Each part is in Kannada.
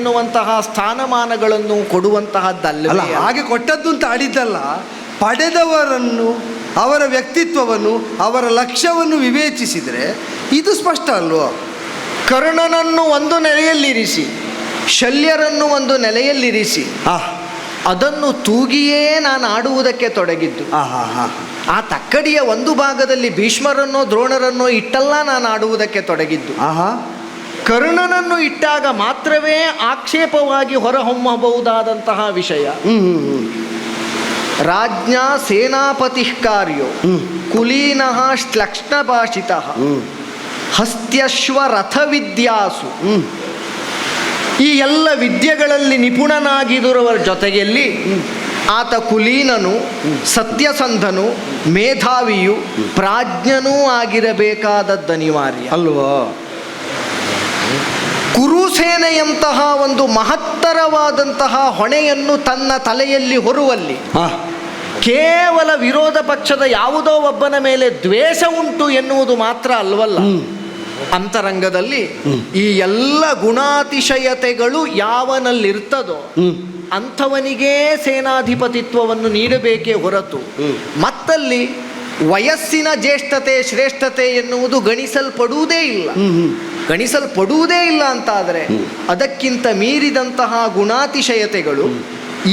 ಎನ್ನುವಂತಹ ಸ್ಥಾನಮಾನಗಳನ್ನು ಕೊಡುವಂತಹದ್ದಲ್ಲ. ಹಾಗೆ ಕೊಟ್ಟದ್ದು ಅಂತ ಆಡಿದ್ದಲ್ಲ, ಪಡೆದವರನ್ನು, ಅವರ ವ್ಯಕ್ತಿತ್ವವನ್ನು, ಅವರ ಲಕ್ಷ್ಯವನ್ನು ವಿವೇಚಿಸಿದರೆ ಇದು ಸ್ಪಷ್ಟ ಅಲ್ವೋ? ಕರ್ಣನನ್ನು ಒಂದು ನೆಲೆಯಲ್ಲಿರಿಸಿ, ಶಲ್ಯರನ್ನು ಒಂದು ನೆಲೆಯಲ್ಲಿರಿಸಿ ಅದನ್ನು ತೂಗಿಯೇ ನಾನು ಆಡುವುದಕ್ಕೆ ತೊಡಗಿದ್ದು. ಆ ತಕ್ಕಡಿಯ ಒಂದು ಭಾಗದಲ್ಲಿ ಭೀಷ್ಮರನ್ನೋ ದ್ರೋಣರನ್ನೋ ಇಟ್ಟಲ್ಲ ನಾನು ಆಡುವುದಕ್ಕೆ ತೊಡಗಿದ್ದು. ಕರ್ಣನನ್ನು ಇಟ್ಟಾಗ ಮಾತ್ರವೇ ಆಕ್ಷೇಪವಾಗಿ ಹೊರಹೊಮ್ಮಬಹುದಾದಂತಹ ವಿಷಯ. ರಾಜ್ಞಾ ಸೇನಾಪತಿ ಕಾರ್ಯೋ ಕುಲೀನಃ ಶ್ಲಕ್ಷ್ಣಭಾಷಿತಃ ಹಸ್ತ್ಯಶ್ವ ರಥವಿದ್ಯಾಸು. ಈ ಎಲ್ಲ ವಿದ್ಯೆಗಳಲ್ಲಿ ನಿಪುಣನಾಗಿರುವವರ ಜೊತೆಯಲ್ಲಿ ಆತ ಕುಲೀನನು, ಸತ್ಯಸಂಧನು, ಮೇಧಾವಿಯು, ಪ್ರಾಜ್ಞನೂ ಆಗಿರಬೇಕಾದದ್ದು ಅನಿವಾರ್ಯ ಅಲ್ವಾ? ಕುರುಸೇನೆಯಂತಹ ಒಂದು ಮಹತ್ತರವಾದಂತಹ ಹೊಣೆಯನ್ನು ತನ್ನ ತಲೆಯಲ್ಲಿ ಹೊರುವಲ್ಲಿ ಕೇವಲ ವಿರೋಧ ಪಕ್ಷದ ಯಾವುದೋ ಒಬ್ಬನ ಮೇಲೆ ದ್ವೇಷ ಉಂಟು ಎನ್ನುವುದು ಮಾತ್ರ ಅಲ್ವಲ್ಲ, ಅಂತರಂಗದಲ್ಲಿ ಈ ಎಲ್ಲ ಗುಣಾತಿಶಯತೆಗಳು ಯಾವನಲ್ಲಿರ್ತದೋ ಅಂಥವನಿಗೇ ಸೇನಾಧಿಪತಿತ್ವವನ್ನು ನೀಡಬೇಕೇ ಹೊರತು ಮತ್ತಲ್ಲಿ ವಯಸ್ಸಿನ ಜ್ಯೇಷ್ಠತೆ ಶ್ರೇಷ್ಠತೆ ಎನ್ನುವುದು ಗಣಿಸಲ್ಪಡುವುದೇ ಇಲ್ಲ ಅಂತಾದರೆ ಅದಕ್ಕಿಂತ ಮೀರಿದಂತಹ ಗುಣಾತಿಶಯತೆಗಳು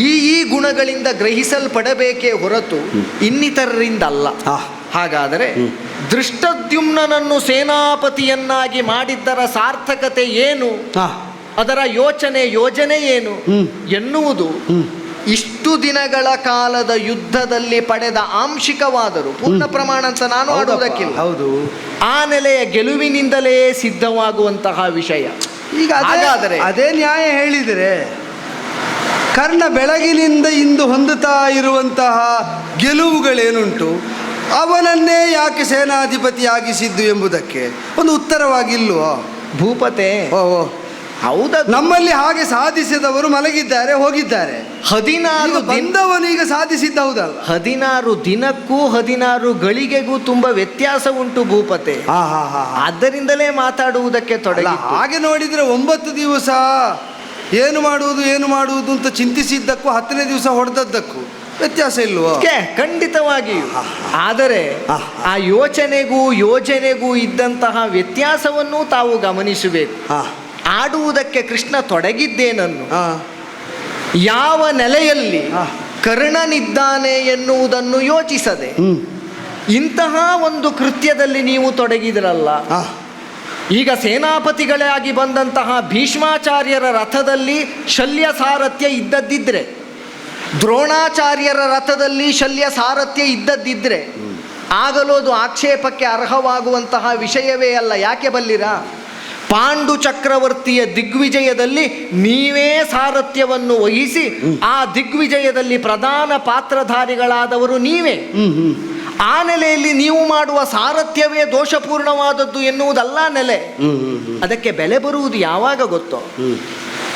ಈ ಗುಣಗಳಿಂದ ಗ್ರಹಿಸಲ್ಪಡಬೇಕೇ ಹೊರತು ಇನ್ನಿತರರಿಂದಲ್ಲ. ಹಾಗಾದರೆ ದೃಷ್ಟದ್ಯುಮ್ನನನ್ನು ಸೇನಾಪತಿಯನ್ನಾಗಿ ಮಾಡಿದ್ದರ ಸಾರ್ಥಕತೆ ಏನು, ಅದರ ಯೋಜನೆ ಏನು ಎನ್ನುವುದು ಇಷ್ಟು ದಿನಗಳ ಕಾಲದ ಯುದ್ಧದಲ್ಲಿ ಪಡೆದ ಆಂಶಿಕವಾದರೂ ಪೂರ್ಣ ಪ್ರಮಾಣ ಅಂತ ನಾನು ಆಡುವುದಕ್ಕಿಲ್ಲ. ಹೌದು, ಆ ನೆಲೆಯ ಗೆಲುವಿನಿಂದಲೇ ಸಿದ್ಧವಾಗುವಂತಹ ವಿಷಯ. ಈಗ ಹಾಗಾದರೆ ಅದೇ ನ್ಯಾಯ ಹೇಳಿದರೆ ಕರ್ಣ ಬೆಳಗಿನಿಂದ ಇಂದು ಹೊಂದುತ್ತಾ ಇರುವಂತಹ ಗೆಲುವುಗಳೇನುಂಟು ಅವನನ್ನೇ ಯಾಕೆ ಸೇನಾಧಿಪತಿಯಾಗಿಸಿದ್ದು ಎಂಬುದಕ್ಕೆ ಒಂದು ಉತ್ತರವಾಗಿಲ್ವೋ ಭೂಪತೆ? ಹೌದಾ, ನಮ್ಮಲ್ಲಿ ಹಾಗೆ ಸಾಧಿಸಿದವರು ಮಲಗಿದ್ದಾರೆ, ಹೋಗಿದ್ದಾರೆ. 16 ಬಂದವನು ಈಗ ಸಾಧಿಸಿದ್ದ ಹೌದಲ್ಲ? 16 ದಿನಕ್ಕೂ 16 ಗಳಿಗೆಗೂ ತುಂಬಾ ವ್ಯತ್ಯಾಸ ಉಂಟು ಭೂಪತೆ. ಆದ್ದರಿಂದಲೇ ಮಾತಾಡುವುದಕ್ಕೆ ತೊಡಗಿ. ಹಾಗೆ ನೋಡಿದ್ರೆ 9 ದಿವಸ ಏನು ಮಾಡುವುದು ಅಂತ ಚಿಂತಿಸಿದ್ದಕ್ಕೂ 10ನೇ ದಿವಸ ಹೊಡೆದದ್ದಕ್ಕೂ ವ್ಯತ್ಯಾಸ ಇಲ್ವೋ? ಖಂಡಿತವಾಗಿಯೂ. ಆದರೆ ಆ ಯೋಜನೆಗೂ ಇದ್ದಂತಹ ವ್ಯತ್ಯಾಸವನ್ನು ತಾವು ಗಮನಿಸಬೇಕು. ಆಡುವುದಕ್ಕೆ ಕೃಷ್ಣ ತೊಡಗಿದ್ದೇನನ್ನು ಯಾವ ನೆಲೆಯಲ್ಲಿ ಕರ್ಣನಿದ್ದಾನೆ ಎನ್ನುವುದನ್ನು ಯೋಚಿಸದೆ ಇಂತಹ ಒಂದು ಕೃತ್ಯದಲ್ಲಿ ನೀವು ತೊಡಗಿದ್ರಲ್ಲ. ಈಗ ಸೇನಾಪತಿಗಳಾಗಿ ಬಂದಂತಹ ಭೀಷ್ಮಾಚಾರ್ಯರ ರಥದಲ್ಲಿ ಶಲ್ಯ ಸಾರಥ್ಯ ಇದ್ದದ್ದಿದ್ರೆ, ದ್ರೋಣಾಚಾರ್ಯರ ರಥದಲ್ಲಿ ಶಲ್ಯ ಸಾರಥ್ಯ ಇದ್ದದ್ದಿದ್ರೆ ಆಗಲೂ ಅದು ಆಕ್ಷೇಪಕ್ಕೆ ಅರ್ಹವಾಗುವಂತಹ ವಿಷಯವೇ ಅಲ್ಲ. ಯಾಕೆ ಬಲ್ಲಿರಾ? ಪಾಂಡು ಚಕ್ರವರ್ತಿಯ ದಿಗ್ವಿಜಯದಲ್ಲಿ ನೀವೇ ಸಾರಥ್ಯವನ್ನು ವಹಿಸಿ ಆ ದಿಗ್ವಿಜಯದಲ್ಲಿ ಪ್ರಧಾನ ಪಾತ್ರಧಾರಿಗಳಾದವರು ನೀವೇ. ಆ ನೆಲೆಯಲ್ಲಿ ನೀವು ಮಾಡುವ ಸಾರಥ್ಯವೇ ದೋಷಪೂರ್ಣವಾದದ್ದು ಎನ್ನುವುದಲ್ಲ ನೆಲೆ. ಅದಕ್ಕೆ ಬೆಲೆ ಬರುವುದು ಯಾವಾಗ ಗೊತ್ತೋ?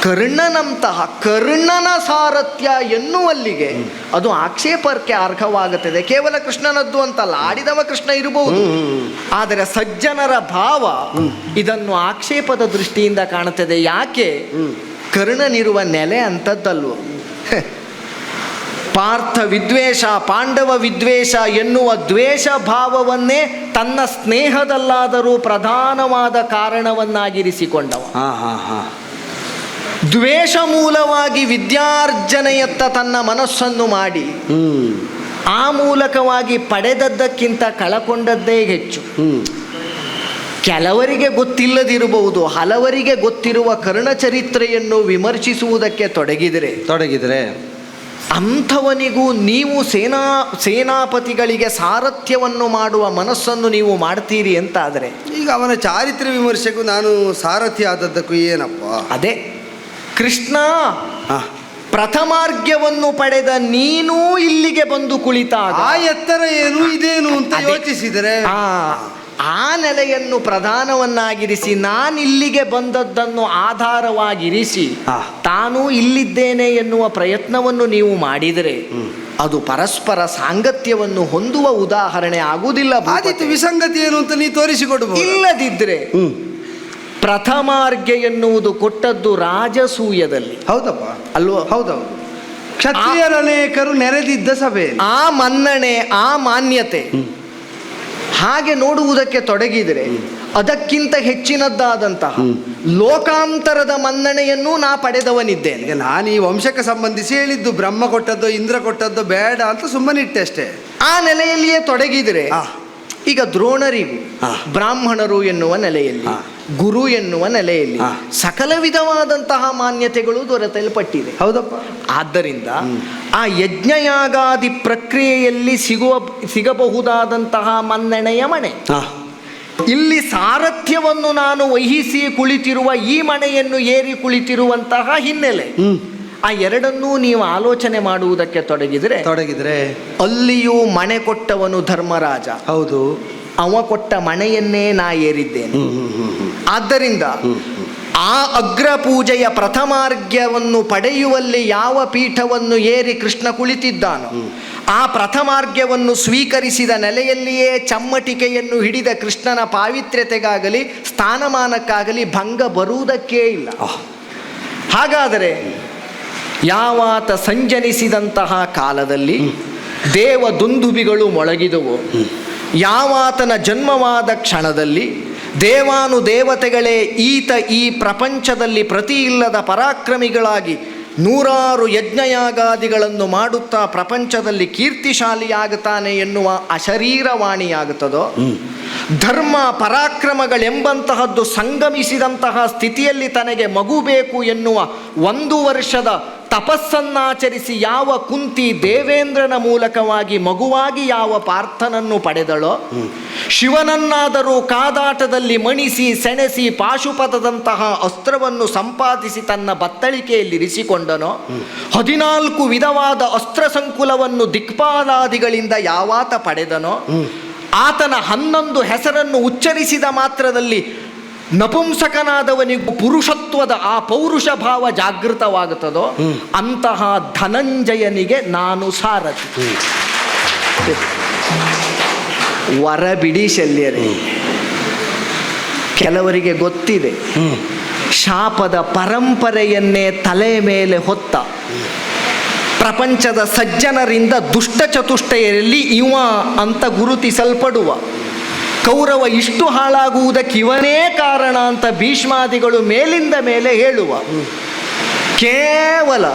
ಕರ್ಣನ ಸಾರಥ್ಯ ಎನ್ನುವಲ್ಲಿಗೆ ಅದು ಆಕ್ಷೇಪಕ್ಕೆ ಅರ್ಹವಾಗುತ್ತದೆ. ಕೇವಲ ಕೃಷ್ಣನದ್ದು ಅಂತಲ್ಲ, ಆಡಿದವ ಕೃಷ್ಣ ಇರಬಹುದು, ಆದರೆ ಸಜ್ಜನರ ಭಾವ ಇದನ್ನು ಆಕ್ಷೇಪದ ದೃಷ್ಟಿಯಿಂದ ಕಾಣುತ್ತದೆ. ಯಾಕೆ? ಕರ್ಣನಿರುವ ನೆಲೆ ಅಂಥದ್ದಲ್ವ. ಪಾರ್ಥ ವಿದ್ವೇಷ, ಪಾಂಡವ ವಿದ್ವೇಷ ಎನ್ನುವ ದ್ವೇಷ ಭಾವವನ್ನೇ ತನ್ನ ಸ್ನೇಹದಲ್ಲಾದರೂ ಪ್ರಧಾನವಾದ ಕಾರಣವನ್ನಾಗಿರಿಸಿಕೊಂಡವ. ದ್ವೇಷ ಮೂಲವಾಗಿ ವಿದ್ಯಾರ್ಜನೆಯತ್ತ ತನ್ನ ಮನಸ್ಸನ್ನು ಮಾಡಿ ಆ ಮೂಲಕವಾಗಿ ಪಡೆದದ್ದಕ್ಕಿಂತ ಕಳಕೊಂಡದ್ದೇ ಹೆಚ್ಚು. ಕೆಲವರಿಗೆ ಗೊತ್ತಿಲ್ಲದಿರಬಹುದು, ಹಲವರಿಗೆ ಗೊತ್ತಿರುವ ಕರ್ಣಚರಿತ್ರೆಯನ್ನು ವಿಮರ್ಶಿಸುವುದಕ್ಕೆ ತೊಡಗಿದರೆ ಅಂಥವನಿಗೂ ನೀವು ಸೇನಾಪತಿಗಳಿಗೆ ಸಾರಥ್ಯವನ್ನು ಮಾಡುವ ಮನಸ್ಸನ್ನು ನೀವು ಮಾಡ್ತೀರಿ ಅಂತಾದರೆ, ಈಗ ಅವನ ಚಾರಿತ್ರ್ಯ ವಿಮರ್ಶೆಗೂ ನಾನು ಸಾರಥ್ಯ ಆದದ್ದಕ್ಕೂ ಏನಪ್ಪ? ಅದೇ ಕೃಷ್ಣ ಪ್ರಥಮಾರ್ಘ್ಯವನ್ನು ಪಡೆದ ನೀನು ಇಲ್ಲಿಗೆ ಬಂದು ಕುಳಿತಾಗ ಆ ಎತ್ತರ ಏನು ಇದೇನು ಅಂತ ಯೋಚಿಸಿದರೆ ಆ ನೆಲೆಯನ್ನು ಪ್ರಧಾನವನ್ನಾಗಿರಿಸಿ ನಾನಿಲ್ಲಿಗೆ ಬಂದದ್ದನ್ನು ಆಧಾರವಾಗಿರಿಸಿ ತಾನೂ ಇಲ್ಲಿದ್ದೇನೆ ಎನ್ನುವ ಪ್ರಯತ್ನವನ್ನು ನೀವು ಮಾಡಿದರೆ ಅದು ಪರಸ್ಪರ ಸಾಂಗತ್ಯವನ್ನು ಹೊಂದುವ ಉದಾಹರಣೆ ಆಗುವುದಿಲ್ಲ. ವಿಸಂಗತಿ ಏನು ಅಂತ ನೀ ತೋರಿಸಿಕೊಡು. ಇಲ್ಲದಿದ್ದರೆ ಪ್ರಥಮಾರ್ಘ್ಯ ಎನ್ನುವುದು ಕೊಟ್ಟದ್ದು ರಾಜಸೂಯದಲ್ಲಿ, ಹೌದಪ್ಪ ಅಲ್ವೋ? ಹೌದೌದು. ಕ್ಷತ್ರಿಯರ ಅನೇಕರು ನೆರೆದಿದ್ದ ಸಭೆಯಲ್ಲಿ ಆ ಮನ್ನಣೆ, ಆ ಮಾನ್ಯತೆ ಹಾಗೆ ನೋಡುವುದಕ್ಕೆ ತೊಡಗಿದರೆ ಅದಕ್ಕಿಂತ ಹೆಚ್ಚಿನದ್ದಾದಂತಹ ಲೋಕಾಂತರದ ಮನ್ನಣೆಯನ್ನು ನಾ ಪಡೆದವನಿದ್ದೇನೆ. ಈಗ ನಾನು ಈ ವಂಶಕ್ಕೆ ಸಂಬಂಧಿಸಿ ಹೇಳಿದ್ದು ಬ್ರಹ್ಮ ಕೊಟ್ಟದ್ದು ಇಂದ್ರ ಕೊಟ್ಟದ್ದು ಬೇಡ ಅಂತ ಸುಮ್ಮನಿಟ್ಟೆ ಅಷ್ಟೇ. ಆ ನೆಲೆಯಲ್ಲಿಯೇ ತೊಡಗಿದರೆ ಈಗ ದ್ರೋಣರಿಗೂ ಬ್ರಾಹ್ಮಣರು ಎನ್ನುವ ನೆಲೆಯಲ್ಲಿ, ಗುರು ಎನ್ನುವ ನೆಲೆಯಲ್ಲಿ ಸಕಲ ವಿಧವಾದಂತಹ ಮಾನ್ಯತೆಗಳು ದೊರೆತಲ್ಪಟ್ಟಿದೆ. ಹೌದಪ್ಪ. ಆದ್ದರಿಂದ ಆ ಯಜ್ಞಯಾಗಾದಿ ಪ್ರಕ್ರಿಯೆಯಲ್ಲಿ ಸಿಗಬಹುದಾದಂತಹ ಮನ್ನಣೆಯ ಮಣೆ, ಇಲ್ಲಿ ಸಾರಥ್ಯವನ್ನು ನಾನು ವಹಿಸಿ ಕುಳಿತಿರುವ ಈ ಮಣೆಯನ್ನು ಏರಿ ಕುಳಿತಿರುವಂತಹ ಹಿನ್ನೆಲೆ, ಆ ಎರಡನ್ನೂ ನೀವು ಆಲೋಚನೆ ಮಾಡುವುದಕ್ಕೆ ತೊಡಗಿದರೆ ಅಲ್ಲಿಯೂ ಮಣೆ ಕೊಟ್ಟವನು ಧರ್ಮರಾಜ. ಹೌದು. ಅವ ಕೊಟ್ಟ ಮಣೆಯನ್ನೇ ನಾ ಏರಿದ್ದೇನೆ. ಆದ್ದರಿಂದ ಆ ಅಗ್ರ ಪೂಜೆಯ ಪ್ರಥಮಾರ್ಘ್ಯವನ್ನು ಪಡೆಯುವಲ್ಲಿ ಯಾವ ಪೀಠವನ್ನು ಏರಿ ಕೃಷ್ಣ ಕುಳಿತಿದ್ದಾನೋ ಆ ಪ್ರಥಮಾರ್ಘ್ಯವನ್ನು ಸ್ವೀಕರಿಸಿದ ನೆಲೆಯಲ್ಲಿಯೇ ಚಮ್ಮಟಿಕೆಯನ್ನು ಹಿಡಿದ ಕೃಷ್ಣನ ಪಾವಿತ್ರ್ಯತೆಗಾಗಲಿ ಸ್ಥಾನಮಾನಕ್ಕಾಗಲಿ ಭಂಗ ಬರುವುದಕ್ಕೇ ಇಲ್ಲ. ಹಾಗಾದರೆ ಯಾವಾತ ಸಂಜನಿಸಿದಂತಹ ಕಾಲದಲ್ಲಿ ದೇವ ದುಂದುಬಿಗಳು ಮೊಳಗಿದವು, ಯಾವಾತನ ಜನ್ಮವಾದ ಕ್ಷಣದಲ್ಲಿ ದೇವಾನುದೇವತೆಗಳೇ ಈತ ಈ ಪ್ರಪಂಚದಲ್ಲಿ ಪ್ರತಿ ಇಲ್ಲದ ಪರಾಕ್ರಮಿಗಳಾಗಿ ನೂರಾರು ಯಜ್ಞಯಾಗಾದಿಗಳನ್ನು ಮಾಡುತ್ತಾ ಪ್ರಪಂಚದಲ್ಲಿ ಕೀರ್ತಿಶಾಲಿಯಾಗುತ್ತಾನೆ ಎನ್ನುವ ಅಶರೀರವಾಣಿಯಾಗುತ್ತದೋ, ಧರ್ಮ ಪರಾಕ್ರಮಗಳೆಂಬಂತಹದ್ದು ಸಂಗಮಿಸಿದಂತಹ ಸ್ಥಿತಿಯಲ್ಲಿ ತನಗೆ ಮಗು ಬೇಕು ಎನ್ನುವ 1 ವರ್ಷದ ತಪಸ್ಸನ್ನಾಚರಿಸಿ ಯಾವ ಕುಂತಿ ದೇವೇಂದ್ರನ ಮೂಲಕವಾಗಿ ಮಗುವಾಗಿ ಯಾವ ಪಾರ್ಥನನ್ನು ಪಡೆದಳೋ, ಶಿವನನ್ನಾದರೂ ಕಾದಾಟದಲ್ಲಿ ಮಣಿಸಿ ಸೆಣಸಿ ಪಾಶುಪತದಂತಹ ಅಸ್ತ್ರವನ್ನು ಸಂಪಾದಿಸಿ ತನ್ನ ಬತ್ತಳಿಕೆಯಲ್ಲಿರಿಸಿಕೊಂಡನೋ, 14 ವಿಧವಾದ ಅಸ್ತ್ರ ಸಂಕುಲವನ್ನು ದಿಕ್ಪಾಲಾದಿಗಳಿಂದ ಯಾವಾತ ಪಡೆದನೋ, ಆತನ 11 ಹೆಸರನ್ನು ಉಚ್ಚರಿಸಿದ ಮಾತ್ರದಲ್ಲಿ ನಪುಂಸಕನಾದವನಿಗೂ ಪುರುಷತ್ವದ ಆ ಪೌರುಷ ಭಾವ ಜಾಗೃತವಾಗುತ್ತದೋ ಅಂತಹ ಧನಂಜಯನಿಗೆ ನಾನು ಸಾರಥಿ. ವರ ಬಿಡಿ ಶಲ್ಯರೇ, ಕೆಲವರಿಗೆ ಗೊತ್ತಿದೆ ಶಾಪದ ಪರಂಪರೆಯನ್ನೇ ತಲೆ ಮೇಲೆ ಹೊತ್ತ ಪ್ರಪಂಚದ ಸಜ್ಜನರಿಂದ ದುಷ್ಟ ಚತುಷ್ಟಯರಲ್ಲಿ ಇವ ಅಂತ ಗುರುತಿಸಲ್ಪಡುವ ಕೌರವ ಇಷ್ಟು ಹಾಳಾಗುವುದಕ್ಕೆ ಇವನೇ ಕಾರಣ ಅಂತ ಭೀಷ್ಮಾದಿಗಳು ಮೇಲಿಂದ ಮೇಲೆ ಹೇಳುವ, ಕೇವಲ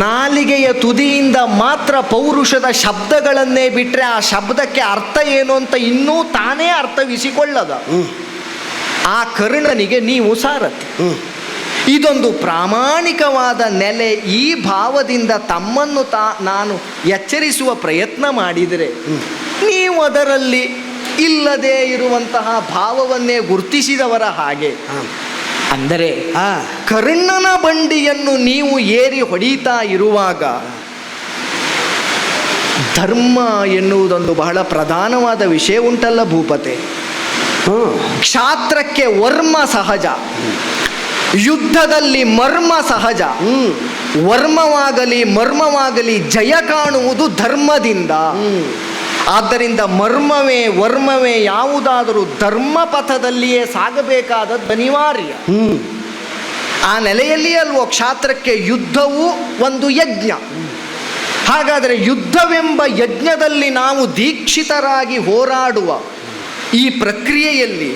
ನಾಲಿಗೆಯ ತುದಿಯಿಂದ ಮಾತ್ರ ಪೌರುಷದ ಶಬ್ದಗಳನ್ನೇ ಬಿಟ್ಟರೆ ಆ ಶಬ್ದಕ್ಕೆ ಅರ್ಥ ಏನು ಅಂತ ಇನ್ನೂ ತಾನೇ ಅರ್ಥವಿಸಿಕೊಳ್ಳದ ಆ ಕರ್ಣನಿಗೆ ನೀವು ಸಾರಥಿ. ಇದೊಂದು ಪ್ರಾಮಾಣಿಕವಾದ ನೆಲೆ. ಈ ಭಾವದಿಂದ ತಮ್ಮನ್ನು ನಾನು ಎಚ್ಚರಿಸುವ ಪ್ರಯತ್ನ ಮಾಡಿದರೆ ನೀವು ಅದರಲ್ಲಿ ಇಲ್ಲದೆ ಇರುವಂತಹ ಭಾವವನ್ನೇ ಗುರುತಿಸಿದವರ ಹಾಗೆ. ಅಂದರೆ ಕರ್ಣನ ಬಂಡಿಯನ್ನು ನೀವು ಏರಿ ಹೊಡೀತಾ ಇರುವಾಗ ಧರ್ಮ ಎನ್ನುವುದೊಂದು ಬಹಳ ಪ್ರಧಾನವಾದ ವಿಷಯ ಉಂಟಲ್ಲ ಭೂಪತೆ. ಕ್ಷಾತ್ರಕ್ಕೆ ವರ್ಮ ಸಹಜ, ಯುದ್ಧದಲ್ಲಿ ಮರ್ಮ ಸಹಜ. ಮರ್ಮವಾಗಲಿ ಜಯ ಕಾಣುವುದು ಧರ್ಮದಿಂದ. ಆದ್ದರಿಂದ ವರ್ಮವೇ ಯಾವುದಾದರೂ ಧರ್ಮಪಥದಲ್ಲಿಯೇ ಸಾಗಬೇಕಾದದ್ದು ಅನಿವಾರ್ಯ. ಆ ನೆಲೆಯಲ್ಲಿ ಅಲ್ವೋ ಕ್ಷಾತ್ರಕ್ಕೆ ಯುದ್ಧವೂ ಒಂದು ಯಜ್ಞ. ಹಾಗಾದರೆ ಯುದ್ಧವೆಂಬ ಯಜ್ಞದಲ್ಲಿ ನಾವು ದೀಕ್ಷಿತರಾಗಿ ಹೋರಾಡುವ ಈ ಪ್ರಕ್ರಿಯೆಯಲ್ಲಿ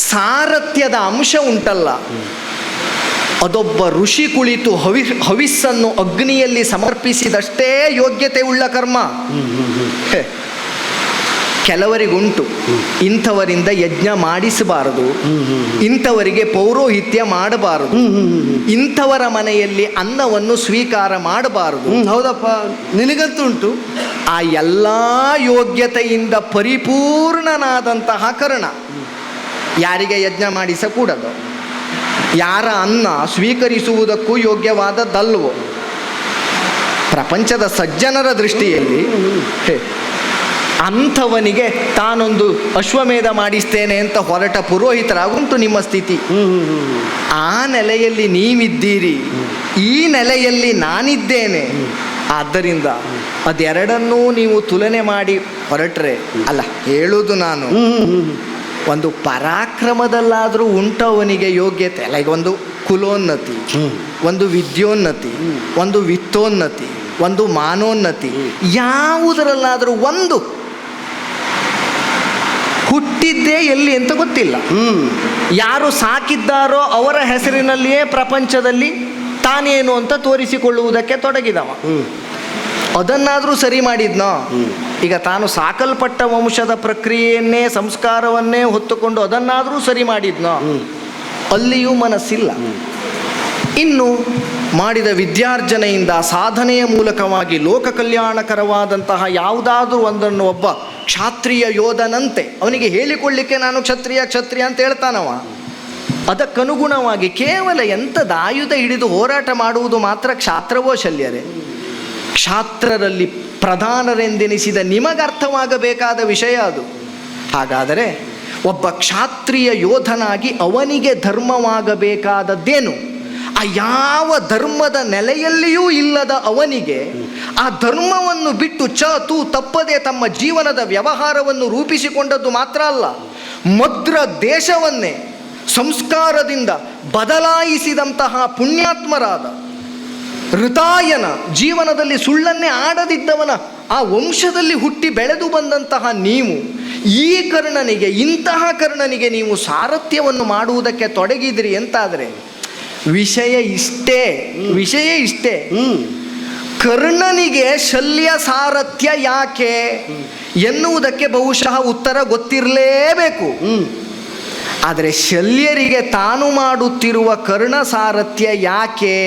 ಸಾರಥ್ಯದ ಅಂಶ ಉಂಟಲ್ಲ, ಅದೊಬ್ಬ ಋಷಿ ಕುಳಿತು ಹವಿಸ್ಸನ್ನು ಅಗ್ನಿಯಲ್ಲಿ ಸಮರ್ಪಿಸಿದಷ್ಟೇ ಯೋಗ್ಯತೆ ಉಳ್ಳ ಕರ್ಮ. ಕೆಲವರಿಗುಂಟು, ಇಂಥವರಿಂದ ಯಜ್ಞ ಮಾಡಿಸಬಾರದು, ಇಂಥವರಿಗೆ ಪೌರೋಹಿತ್ಯ ಮಾಡಬಾರದು, ಇಂಥವರ ಮನೆಯಲ್ಲಿ ಅನ್ನವನ್ನು ಸ್ವೀಕಾರ ಮಾಡಬಾರದು. ಹೌದಪ್ಪ, ನಿನಗಂತೂ ಉಂಟು. ಆ ಎಲ್ಲ ಯೋಗ್ಯತೆಯಿಂದ ಪರಿಪೂರ್ಣನಾದಂತಹ ಕರ್ಣ ಯಾರಿಗೆ ಯಜ್ಞ ಮಾಡಿಸಕೂಡದು, ಯಾರ ಅನ್ನ ಸ್ವೀಕರಿಸುವುದಕ್ಕೂ ಯೋಗ್ಯವಾದದ್ದಲ್ವೋ. ಪ್ರಪಂಚದ ಸಜ್ಜನರ ದೃಷ್ಟಿಯಲ್ಲಿ ಅಂಥವನಿಗೆ ತಾನೊಂದು ಅಶ್ವಮೇಧ ಮಾಡಿಸ್ತೇನೆ ಅಂತ ಹೊರಟ ಪುರೋಹಿತರಾಗುಂಟು ನಿಮ್ಮ ಸ್ಥಿತಿ. ಆ ನೆಲೆಯಲ್ಲಿ ನೀವಿದ್ದೀರಿ, ಈ ನೆಲೆಯಲ್ಲಿ ನಾನಿದ್ದೇನೆ. ಆದ್ದರಿಂದ ಅದೆರಡನ್ನೂ ನೀವು ತುಲನೆ ಮಾಡಿ ಹೊರಟ್ರೆ, ಅಲ್ಲ ಹೇಳುವುದು ನಾನು, ಒಂದು ಪರಾಕ್ರಮದಲ್ಲಾದರೂ ಉಂಟವನಿಗೆ ಯೋಗ್ಯತೆ ಅಲ್ಲ. ಈಗ ಒಂದು ಕುಲೋನ್ನತಿ, ಒಂದು ವಿದ್ಯೋನ್ನತಿ, ಒಂದು ವಿತ್ತೋನ್ನತಿ, ಒಂದು ಮಾನೋನ್ನತಿ, ಯಾವುದರಲ್ಲಾದರೂ ಒಂದು ಹುಟ್ಟಿದ್ದೇ ಎಲ್ಲಿ ಅಂತ ಗೊತ್ತಿಲ್ಲ. ಯಾರು ಸಾಕಿದ್ದಾರೋ ಅವರ ಹೆಸರಿನಲ್ಲಿಯೇ ಪ್ರಪಂಚದಲ್ಲಿ ತಾನೇನು ಅಂತ ತೋರಿಸಿಕೊಳ್ಳುವುದಕ್ಕೆ ತೊಡಗಿದವ. ಅದನ್ನಾದರೂ ಸರಿ ಮಾಡಿದ್ನೋ? ಈಗ ತಾನು ಸಾಕಲ್ಪಟ್ಟ ವಂಶದ ಪ್ರಕ್ರಿಯೆಯನ್ನೇ ಸಂಸ್ಕಾರವನ್ನೇ ಹೊತ್ತುಕೊಂಡು ಅದನ್ನಾದರೂ ಸರಿ ಮಾಡಿದ್ನೋ? ಅಲ್ಲಿಯೂ ಮನಸ್ಸಿಲ್ಲ. ಇನ್ನು ಮಾಡಿದ ವಿದ್ಯಾರ್ಜನೆಯಿಂದ ಸಾಧನೆಯ ಮೂಲಕವಾಗಿ ಲೋಕ ಕಲ್ಯಾಣಕರವಾದಂತಹ ಯಾವುದಾದ್ರೂ ಒಂದನ್ನು ಒಬ್ಬ ಕ್ಷಾತ್ರಿಯ ಯೋಧನಂತೆ ಅವನಿಗೆ ಹೇಳಿಕೊಳ್ಳಿಕ್ಕೆ ನಾನು ಕ್ಷತ್ರಿಯ ಅಂತ ಹೇಳ್ತಾನವ. ಅದಕ್ಕನುಗುಣವಾಗಿ ಕೇವಲ ಎಂಥದ್ದು ಆಯುಧ ಹಿಡಿದು ಹೋರಾಟ ಮಾಡುವುದು ಮಾತ್ರ ಕ್ಷಾತ್ರವೋ ಶಲ್ಯರೇ? ಕ್ಷಾತ್ರರಲ್ಲಿ ಪ್ರಧಾನರೆಂದೆನಿಸಿದ ನಿಮಗರ್ಥವಾಗಬೇಕಾದ ವಿಷಯ ಅದು. ಹಾಗಾದರೆ ಒಬ್ಬ ಕ್ಷಾತ್ರಿಯ ಯೋಧನಾಗಿ ಅವನಿಗೆ ಧರ್ಮವಾಗಬೇಕಾದದ್ದೇನು? ಆ ಯಾವ ಧರ್ಮದ ನೆಲೆಯಲ್ಲಿಯೂ ಇಲ್ಲದ ಅವನಿಗೆ ಆ ಧರ್ಮವನ್ನು ಬಿಟ್ಟು ತಪ್ಪದೆ ತಮ್ಮ ಜೀವನದ ವ್ಯವಹಾರವನ್ನು ರೂಪಿಸಿಕೊಂಡದ್ದು ಮಾತ್ರ ಅಲ್ಲ, ಮದ್ರ ದೇಶವನ್ನೇ ಸಂಸ್ಕಾರದಿಂದ ಬದಲಾಯಿಸಿದಂತಹ ಪುಣ್ಯಾತ್ಮರಾದ ಋತಾಯನ, ಜೀವನದಲ್ಲಿ ಸುಳ್ಳನ್ನೇ ಆಡದಿದ್ದವನ ಆ ವಂಶದಲ್ಲಿ ಹುಟ್ಟಿ ಬೆಳೆದು ಬಂದಂತಹ ನೀವು ಈ ಕರ್ಣನಿಗೆ, ಇಂತಹ ಕರ್ಣನಿಗೆ ನೀವು ಸಾರಥ್ಯವನ್ನು ಮಾಡುವುದಕ್ಕೆ ತೊಡಗಿದಿರಿ ಅಂತಾದರೆ ವಿಷಯ ಇಷ್ಟೇ. ಕರ್ಣನಿಗೆ ಶಲ್ಯ ಸಾರಥ್ಯ ಯಾಕೆ ಎನ್ನುವುದಕ್ಕೆ ಬಹುಶಃ ಉತ್ತರ ಗೊತ್ತಿರಲೇಬೇಕು. ಆದರೆ ಶಲ್ಯರಿಗೆ ತಾನು ಮಾಡುತ್ತಿರುವ ಕರ್ಣ ಸಾರಥ್ಯ ಯಾಕೆ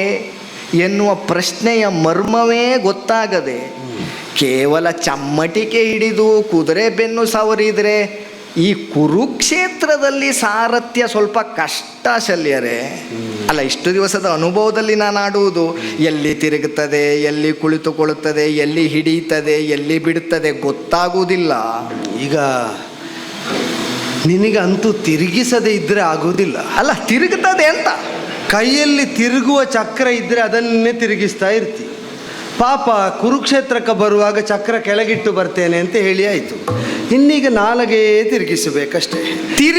ಎನ್ನುವ ಪ್ರಶ್ನೆಯ ಮರ್ಮವೇ ಗೊತ್ತಾಗದೆ ಕೇವಲ ಚಮ್ಮಟಿಕೆ ಹಿಡಿದು ಕುದುರೆ ಬೆನ್ನು ಸವರಿದರೆ ಈ ಕುರುಕ್ಷೇತ್ರದಲ್ಲಿ ಸಾರಥ್ಯ ಸ್ವಲ್ಪ ಕಷ್ಟ ಶಲ್ಯರೇ. ಅಲ್ಲ, ಇಷ್ಟು ದಿವಸದ ಅನುಭವದಲ್ಲಿ ನಾನು ಆಡುವುದು ಎಲ್ಲಿ ತಿರುಗುತ್ತದೆ, ಎಲ್ಲಿ ಕುಳಿತುಕೊಳ್ಳುತ್ತದೆ, ಎಲ್ಲಿ ಹಿಡಿಯುತ್ತದೆ, ಎಲ್ಲಿ ಬಿಡುತ್ತದೆ ಗೊತ್ತಾಗುವುದಿಲ್ಲ. ಈಗ ನಿನಗಂತೂ ತಿರುಗಿಸದೇ ಇದ್ದರೆ ಆಗೋದಿಲ್ಲ. ಅಲ್ಲ, ತಿರುಗುತ್ತದೆ ಅಂತ ಕೈಯಲ್ಲಿ ತಿರುಗುವ ಚಕ್ರ ಇದ್ದರೆ ಅದನ್ನೇ ತಿರುಗಿಸ್ತಾ ಇರ್ತಿ. ಪಾಪ ಕುರುಕ್ಷೇತ್ರಕ್ಕೆ ಬರುವಾಗ ಚಕ್ರ ಕೆಳಗಿಟ್ಟು ಬರ್ತೇನೆ ಅಂತ ಹೇಳಿ ಆಯಿತು. ಇನ್ನೀಗ ನಾಲಗೆ ತಿರುಗಿಸಬೇಕಷ್ಟೇ,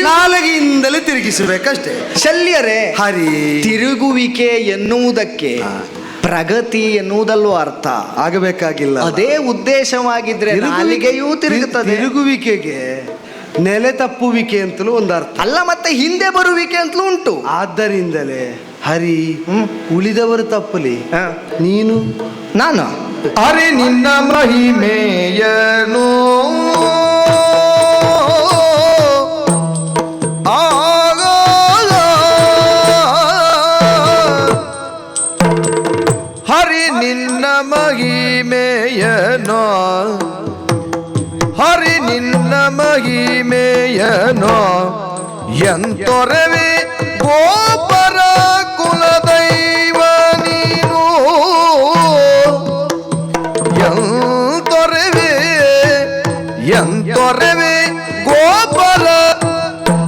ನಾಲಗೆಯಿಂದಲೇ ತಿರುಗಿಸಬೇಕಷ್ಟೇ. ಶಲ್ಯರೇ, ಹರಿ ತಿರುಗುವಿಕೆ ಎನ್ನುವುದಕ್ಕೆ ಪ್ರಗತಿ ಎನ್ನುವುದಲ್ವ ಅರ್ಥ ಆಗಬೇಕಾಗಿಲ್ಲ. ಅದೇ ಉದ್ದೇಶವಾಗಿದ್ರೆ ನಾಲಿಗೆಯೂ ತಿರುಗುತ್ತದೆ. ತಿರುಗುವಿಕೆಗೆ ನೆಲೆ ತಪ್ಪುವಿಕೆ ಅಂತಲೂ ಒಂದು ಅರ್ಥ ಅಲ್ಲ, ಮತ್ತೆ ಹಿಂದೆ ಬರುವಿಕೆ ಅಂತಲೂ ಉಂಟು. ಆದ್ದರಿಂದಲೇ ಹರಿ ಉಳಿದವರು ತಪ್ಪಲಿ, ನೀನು ನಾನು ಹರಿ ನಿನ್ನ ಮಹಿಮೆಯನು ಹರಿ ನಿನ್ನ ಮಹಿಮೆಯನೋ, ಹರಿ ನಿನ್ನ ಮಹಿಮೆಯನೋ ಎಂತೊರವೆ ಗೋಪರ ಕುಲದೈವ ನೀನು, ಎಂತೊರವೆ ಗೋಪರ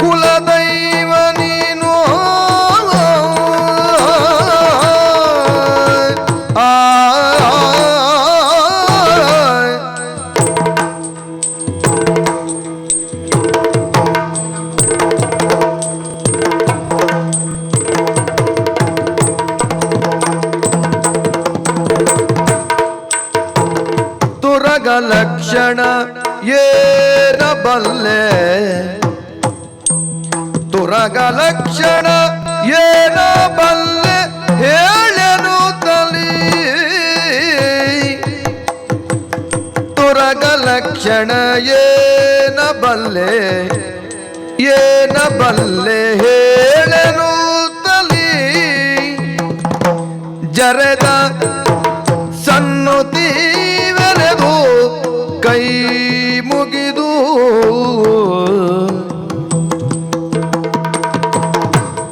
ಕುಲದೈವ ನೀನು. ಲಕ್ಷಣ ಏನ ಬಲ್ಲೆ, ತುರಗ ಲಕ್ಷಣ ಏನ ಬಲ್ಲೆ ಹೇಳನು ತಲಿ, ತುರಗ ಲಕ್ಷಣ ಏನ ಬಲ್ಲೆ ಹೇಳನು ತಲಿ, ಜರೆದ ಸನ್ನುತಿ ಕೈ ಮುಗಿದು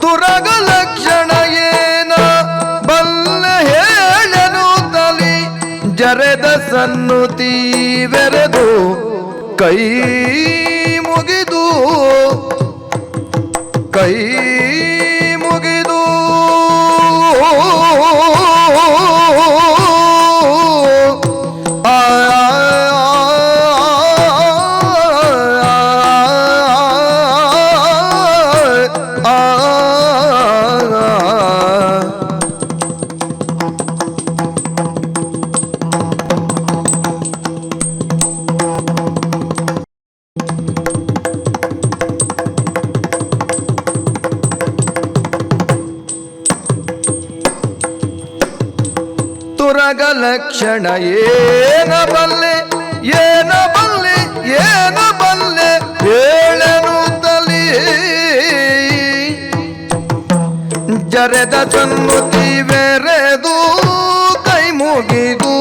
ತುರಗ ಲಕ್ಷಣ ಏನ ಬಲ್ಲ ಹೇಳನು ತಲಿ, ಜರೆದ ಸನ್ನುತಿ ಬೆರೆದು ಕೈ ಮುಗಿದು ತುರಗ ಲಕ್ಷಣ ಏನ ಬಲ್ಲೆ ಏನ ಬಲ್ಲೆ ಏನ ಬಲ್ಲೆ ಹೇಳನು ತಲಿ ಜರೆದ ಸನ್ನುತಿ ಬೆರೆದು ಕೈ ಮುಗಿದು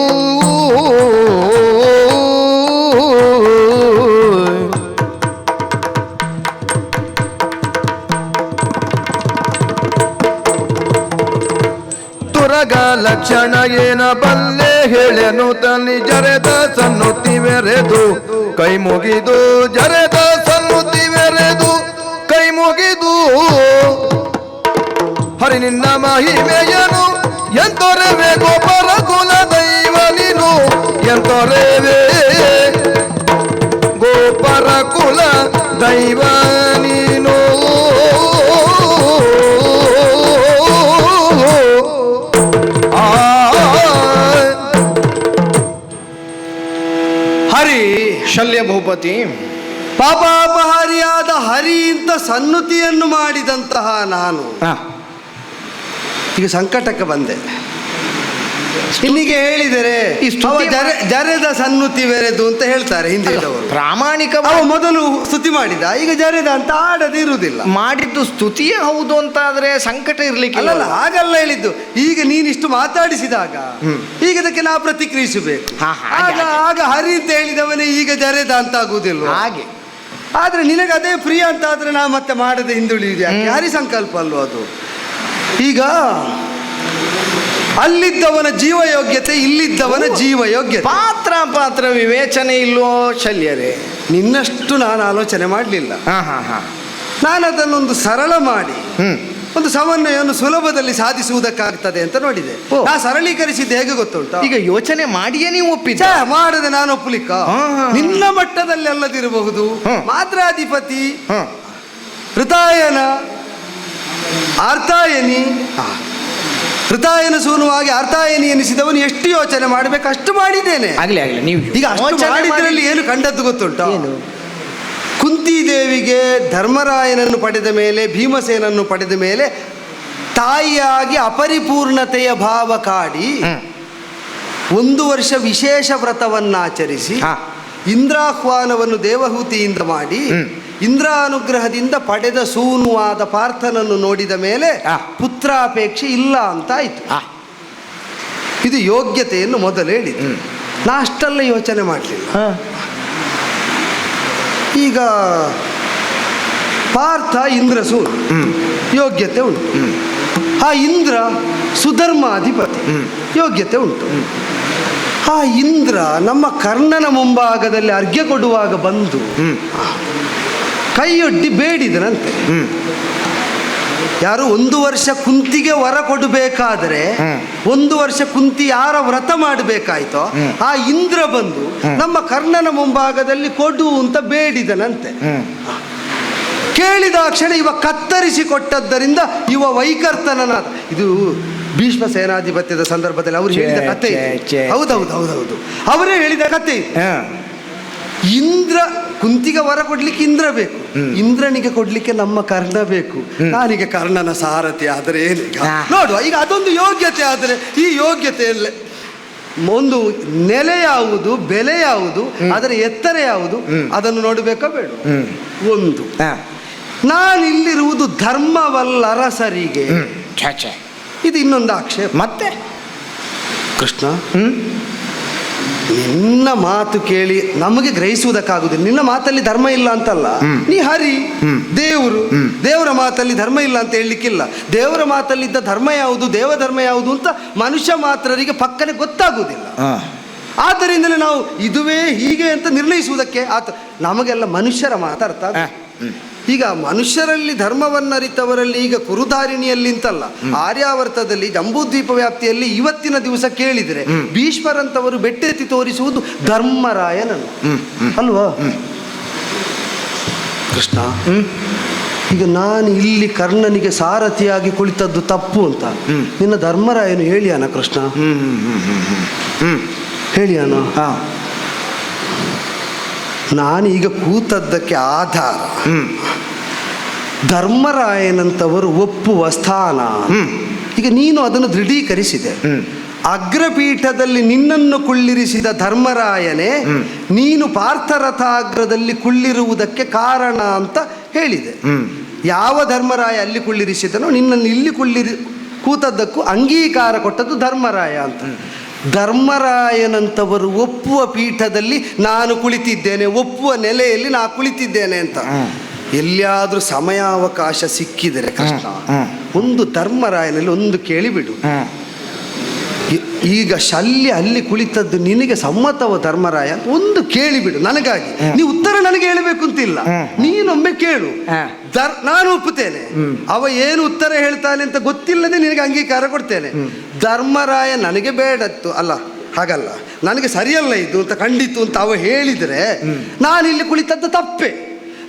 ತುರಗ ಲಕ್ಷಣ ಏನ ಬಲ್ಲೆ ಹೇಳೆನು ತಲಿ ಜರೆದ ಸನ್ನುತಿ ಬೆರೆದು ಕೈ ಮುಗಿದು ಜರೆದ ಸನ್ನುತಿ ಬೆರೆದು ಕೈ ಮುಗಿದು ಹರಿ ನಿನ್ನ ಮಹಿಮೆಯನು ಎಂತೊರೆವೆ ಗೋಪರ ಕುಲ ದೈವ ನೀನು ಎಂತೊರೆವೆ ಗೋಪರ ಕುಲ ದೈವ ನೀನು ಹರಿ ಶಲ್ಯ ಭೂಪತಿ, ಪಾಪಾಪಹಾರಿಯಾದ ಹರಿ ಇಂಥ ಸನ್ನುತಿಯನ್ನು ಮಾಡಿದಂತಹ ನಾನು ಈಗ ಸಂಕಟಕ್ಕೆ ಬಂದೆ. ಇಲ್ಲಿಗೆ ಹೇಳಿದರೆ ಈ ಸ್ತುತಿ ಜರೆದ ಸನ್ನುತಿ ಬೆರೆದು ಅಂತ ಹೇಳ್ತಾರೆ ಹಿಂದಿನವರು. ಪ್ರಾಮಾಣಿಕ ಅವ ಮೊದಲು ಸ್ತುತಿ ಮಾಡಿದ, ಈಗ ಜರೆದ ಅಂತ ಆಡದಿರುವುದಿಲ್ಲ. ಮಾಡಿದ್ದು ಸ್ತುತಿಯೇ ಹೌದು ಅಂತ ಆದ್ರೆ ಸಂಕಟ ಇರ್ಲಿಕ್ಕೆ ಅಲ್ಲಲ್ಲ, ಹಾಗಲ್ಲ ಹೇಳಿದ್ದು. ಈಗ ನೀನಿಷ್ಟು ಮಾತಾಡಿಸಿದಾಗ ಈಗ ಅದಕ್ಕೆ ನಾವು ಪ್ರತಿಕ್ರಿಯಿಸಬೇಕು. ಆಗ ಹರಿ ಅಂತ ಹೇಳಿದವನೇ ಈಗ ಜರೆದ ಅಂತ ಆಗುವುದಿಲ್ಲ ಹಾಗೆ. ಆದ್ರೆ ನಿನಗೆ ಅದೇ ಪ್ರಿಯ ಅಂತ ಆದ್ರೆ ನಾ ಮತ್ತೆ ಮಾಡದೆ ಹಿಂದುಳಿಯುವುದು ಯಾಕೆ? ಹರಿ ಸಂಕಲ್ಪ ಅಲ್ವ ಅದು. ಈಗ ಅಲ್ಲಿದ್ದವನ ಜೀವಯೋಗ್ಯತೆ, ಇಲ್ಲಿದ್ದವನ ಜೀವಯೋಗ್ಯತೆ, ಪಾತ್ರ ವಿವೇಚನೆ ಇಲ್ವೋ ಶಲ್ಯರೇ? ನಿನ್ನಷ್ಟು ನಾನು ಆಲೋಚನೆ ಮಾಡಲಿಲ್ಲ. ನಾನು ಅದನ್ನೊಂದು ಸರಳ ಮಾಡಿ ಒಂದು ಸಮನ್ವಯವನ್ನು ಸುಲಭದಲ್ಲಿ ಸಾಧಿಸುವುದಕ್ಕಾಗ್ತದೆ ಅಂತ ನೋಡಿದೆ. ನಾ ಸರಳೀಕರಿಸಿದ್ದು ಹೇಗೆ ಗೊತ್ತುಂಟು? ಈಗ ಯೋಚನೆ ಮಾಡಿಯೇ ನೀವು ಒಪ್ಪಿದ್ದ? ಮಾಡದೆ ನಾನು ಒಪ್ಪಲಿಕ್ಕ? ನಿನ್ನ ಮಟ್ಟದಲ್ಲಿ ಅಲ್ಲದಿರಬಹುದು. ಮಾತ್ರಾಧಿಪತಿ, ಋತಾಯನ, ಆರ್ತಾಯನಿ, ಋತಾಯನ ಸೂನುವಾಗಿ ಆರ್ತಾಯನಿ ಎನಿಸಿದವನು ಎಷ್ಟು ಯೋಚನೆ ಮಾಡಬೇಕು ಅಷ್ಟು ಮಾಡಿದ್ದೇನೆ. ಆಗ್ಲಿ ನೀವು ಈಗ ಅಷ್ಟು ಮಾಡಿದ್ರಲ್ಲಿ ಏನು ಕಂಡದ್ದು ಗೊತ್ತುಂಟು? ಕುಂತಿದೇವಿಗೆ ಧರ್ಮರಾಯನನ್ನು ಪಡೆದ ಮೇಲೆ, ಭೀಮಸೇನನ್ನು ಪಡೆದ ಮೇಲೆ ತಾಯಿಯಾಗಿ ಅಪರಿಪೂರ್ಣತೆಯ ಭಾವ ಕಾಡಿ 1 ವರ್ಷ ವಿಶೇಷ ವ್ರತವನ್ನಾಚರಿಸಿ ಇಂದ್ರಾಹ್ವಾನವನ್ನು ದೇವಹೂತಿಯಿಂದ ಮಾಡಿ ಇಂದ್ರಾನುಗ್ರಹದಿಂದ ಪಡೆದ ಸೂನುವಾದ ಪಾರ್ಥನನ್ನು ನೋಡಿದ ಮೇಲೆ ಪುತ್ರಾಪೇಕ್ಷೆ ಇಲ್ಲ ಅಂತಾಯಿತು. ಇದು ಯೋಗ್ಯತೆಯನ್ನು ಮೊದಲು ಹೇಳಿದ್ದು. ನಾ ಅಷ್ಟೆಲ್ಲ ಯೋಚನೆ ಮಾಡಲಿಲ್ಲ. ಈಗ ಪಾರ್ಥ ಇಂದ್ರಸೂನು ಯೋಗ್ಯತೆ ಉಂಟು. ಆ ಇಂದ್ರ ಸುಧರ್ಮಾಧಿಪತಿ ಯೋಗ್ಯತೆ ಉಂಟು. ಆ ಇಂದ್ರ ನಮ್ಮ ಕರ್ಣನ ಮುಂಭಾಗದಲ್ಲಿ ಅರ್ಘ್ಯ ಕೊಡುವಾಗ ಬಂದು ಕೈಯೊಡ್ಡಿ ಬೇಡಿದನಂತೆ. ಯಾರು 1 ವರ್ಷ ಕುಂತಿಗೆ ವರ ಕೊಡಬೇಕಾದ್ರೆ 1 ವರ್ಷ ಕುಂತಿ ಯಾರ ವ್ರತ ಮಾಡಬೇಕಾಯ್ತೋ ಆ ಇಂದ್ರ ಬಂದು ನಮ್ಮ ಕರ್ಣನ ಮುಂಭಾಗದಲ್ಲಿ ಕೊಡು ಅಂತ ಬೇಡಿದನಂತೆ. ಕೇಳಿದ ಕ್ಷಣ ಇವ ಕತ್ತರಿಸಿ ಕೊಟ್ಟದ್ದರಿಂದ ಇವ ವೈಕರ್ತನನಾದ. ಇದು ಭೀಷ್ಮ ಸೇನಾಧಿಪತ್ಯದ ಸಂದರ್ಭದಲ್ಲಿ ಅವರು ಹೇಳಿದ ಕಥೆ. ಹೌದೌದು, ಅವರೇ ಹೇಳಿದ ಕಥೆ. ಇಂದ್ರ ಕುಂತಿಗೆ ವರ ಕೊಡ್ಲಿಕ್ಕೆ ಇಂದ್ರ ಬೇಕು, ಇಂದ್ರನಿಗೆ ಕೊಡ್ಲಿಕ್ಕೆ ನಮ್ಮ ಕರ್ಣ ಬೇಕು. ನಾನೀಗ ಕರ್ಣನ ಸಾರಥಿ ಆದರೆ ಏನೀಗ ನೋಡುವ. ಈಗ ಅದೊಂದು ಯೋಗ್ಯತೆ ಆದರೆ ಈ ಯೋಗ್ಯತೆಯಲ್ಲೇ ಒಂದು ನೆಲೆ ಯಾವುದು, ಬೆಲೆ ಯಾವುದು, ಅದರ ಎತ್ತರ ಯಾವುದು ಅದನ್ನು ನೋಡಬೇಕೋ ಬೇಡ? ಒಂದು, ನಾನಿಲ್ಲಿರುವುದು ಧರ್ಮವಲ್ಲ ಅರಸರಿಗೆ, ಇದು ಇನ್ನೊಂದು ಆಕ್ಷೇಪ. ಮತ್ತೆ ಕೃಷ್ಣ, ನಿನ್ನ ಮಾತು ಕೇಳಿ ನಮಗೆ ಗ್ರಹಿಸುವುದಕ್ಕಾಗುದಿಲ್ಲ. ನಿನ್ನ ಮಾತಲ್ಲಿ ಧರ್ಮ ಇಲ್ಲ ಅಂತಲ್ಲ, ನೀ ಹರಿ ದೇವರು, ದೇವರ ಮಾತಲ್ಲಿ ಧರ್ಮ ಇಲ್ಲ ಅಂತ ಹೇಳಲಿಕ್ಕಿಲ್ಲ. ದೇವರ ಮಾತಲ್ಲಿದ್ದ ಧರ್ಮ ಯಾವುದು, ದೇವಧರ್ಮ ಯಾವುದು ಅಂತ ಮನುಷ್ಯ ಮಾತ್ರರಿಗೆ ಪಕ್ಕನೆ ಗೊತ್ತಾಗುವುದಿಲ್ಲ. ಆದ್ದರಿಂದಲೇ ನಾವು ಇದುವೇ ಹೀಗೆ ಅಂತ ನಿರ್ಣಯಿಸುವುದಕ್ಕೆ ನಮಗೆಲ್ಲ ಮನುಷ್ಯರ ಮಾತಾಡ್ತಾ. ಈಗ ಮನುಷ್ಯರಲ್ಲಿ ಧರ್ಮವನ್ನರಿತವರಲ್ಲಿ ಈಗ ಕುರುಧಾರಿಣಿಯಲ್ಲಿಂತಲ್ಲ, ಆರ್ಯಾವರ್ತದಲ್ಲಿ ಜಂಬೂದ್ವೀಪ ವ್ಯಾಪ್ತಿಯಲ್ಲಿ ಇವತ್ತಿನ ದಿವಸ ಕೇಳಿದರೆ ಭೀಷ್ಮರಂತವರು ಬೆಟ್ಟೆತ್ತಿ ತೋರಿಸುವುದು ಧರ್ಮರಾಯನನ್ನು ಅಲ್ವಾ? ಕೃಷ್ಣ, ಈಗ ನಾನು ಇಲ್ಲಿ ಕರ್ಣನಿಗೆ ಸಾರಥಿಯಾಗಿ ಕುಳಿತದ್ದು ತಪ್ಪು ಅಂತ ನಿನ್ನ ಧರ್ಮರಾಯನು ಹೇಳಿಯಾನ? ಕೃಷ್ಣ ಹೇಳಿಯಾನ? ನಾನೀಗ ಕೂತದ್ದಕ್ಕೆ ಆಧಾರ ಧರ್ಮರಾಯನಂತವರು ಒಪ್ಪುವ ಸ್ಥಾನ. ಈಗ ನೀನು ಅದನ್ನು ದೃಢೀಕರಿಸಿದೆ. ಅಗ್ರಪೀಠದಲ್ಲಿ ನಿನ್ನನ್ನು ಕುಳ್ಳಿರಿಸಿದ ಧರ್ಮರಾಯನೇ ನೀನು ಪಾರ್ಥರಥಾಗ್ರದಲ್ಲಿ ಕುಳ್ಳಿರುವುದಕ್ಕೆ ಕಾರಣ ಅಂತ ಹೇಳಿದೆ. ಯಾವ ಧರ್ಮರಾಯ ಅಲ್ಲಿ ಕುಳ್ಳಿರಿಸಿದನೋ ನಿನ್ನನ್ನು ಇಲ್ಲಿ ಕೂತದ್ದಕ್ಕೂ ಅಂಗೀಕಾರ ಕೊಟ್ಟದ್ದು ಧರ್ಮರಾಯ ಅಂತ. ಧರ್ಮರಾಯನಂತವರು ಒಪ್ಪುವ ಪೀಠದಲ್ಲಿ ನಾನು ಕುಳಿತಿದ್ದೇನೆ, ಒಪ್ಪುವ ನೆಲೆಯಲ್ಲಿ ನಾ ಕುಳಿತಿದ್ದೇನೆ ಅಂತ ಎಲ್ಲಿಯಾದ್ರೂ ಸಮಯಾವಕಾಶ ಸಿಕ್ಕಿದರೆ ಕೃಷ್ಣ, ಒಂದು ಧರ್ಮರಾಯನಲ್ಲಿ ಒಂದು ಕೇಳಿಬಿಡು. ಈಗ ಶಲ್ಯ ಅಲ್ಲಿ ಕುಳಿತದ್ದು ನಿನಗೆ ಸಮ್ಮತವ ಧರ್ಮರಾಯ ಅಂತ ಒಂದು ಕೇಳಿಬಿಡು ನನಗಾಗಿ. ನೀವು ಉತ್ತರ ನನಗೆ ಹೇಳಬೇಕು ಅಂತಿಲ್ಲ, ನೀನೊಮ್ಮೆ ಕೇಳು, ನಾನು ಒಪ್ಪುತ್ತೇನೆ. ಅವ ಏನು ಉತ್ತರ ಹೇಳ್ತಾನೆ ಅಂತ ಗೊತ್ತಿಲ್ಲದೆ ನಿನಗೆ ಅಂಗೀಕಾರ ಕೊಡ್ತೇನೆ. ಧರ್ಮರಾಯ ನನಗೆ ಬೇಡತ್ತು ಅಲ್ಲ, ಹಾಗಲ್ಲ, ನನಗೆ ಸರಿಯಲ್ಲ ಇದು ಅಂತ ಖಂಡಿತು ಅಂತ ಅವ ಹೇಳಿದರೆ ನಾನಿಲ್ಲಿ ಕುಳಿತದ್ದು ತಪ್ಪೆ.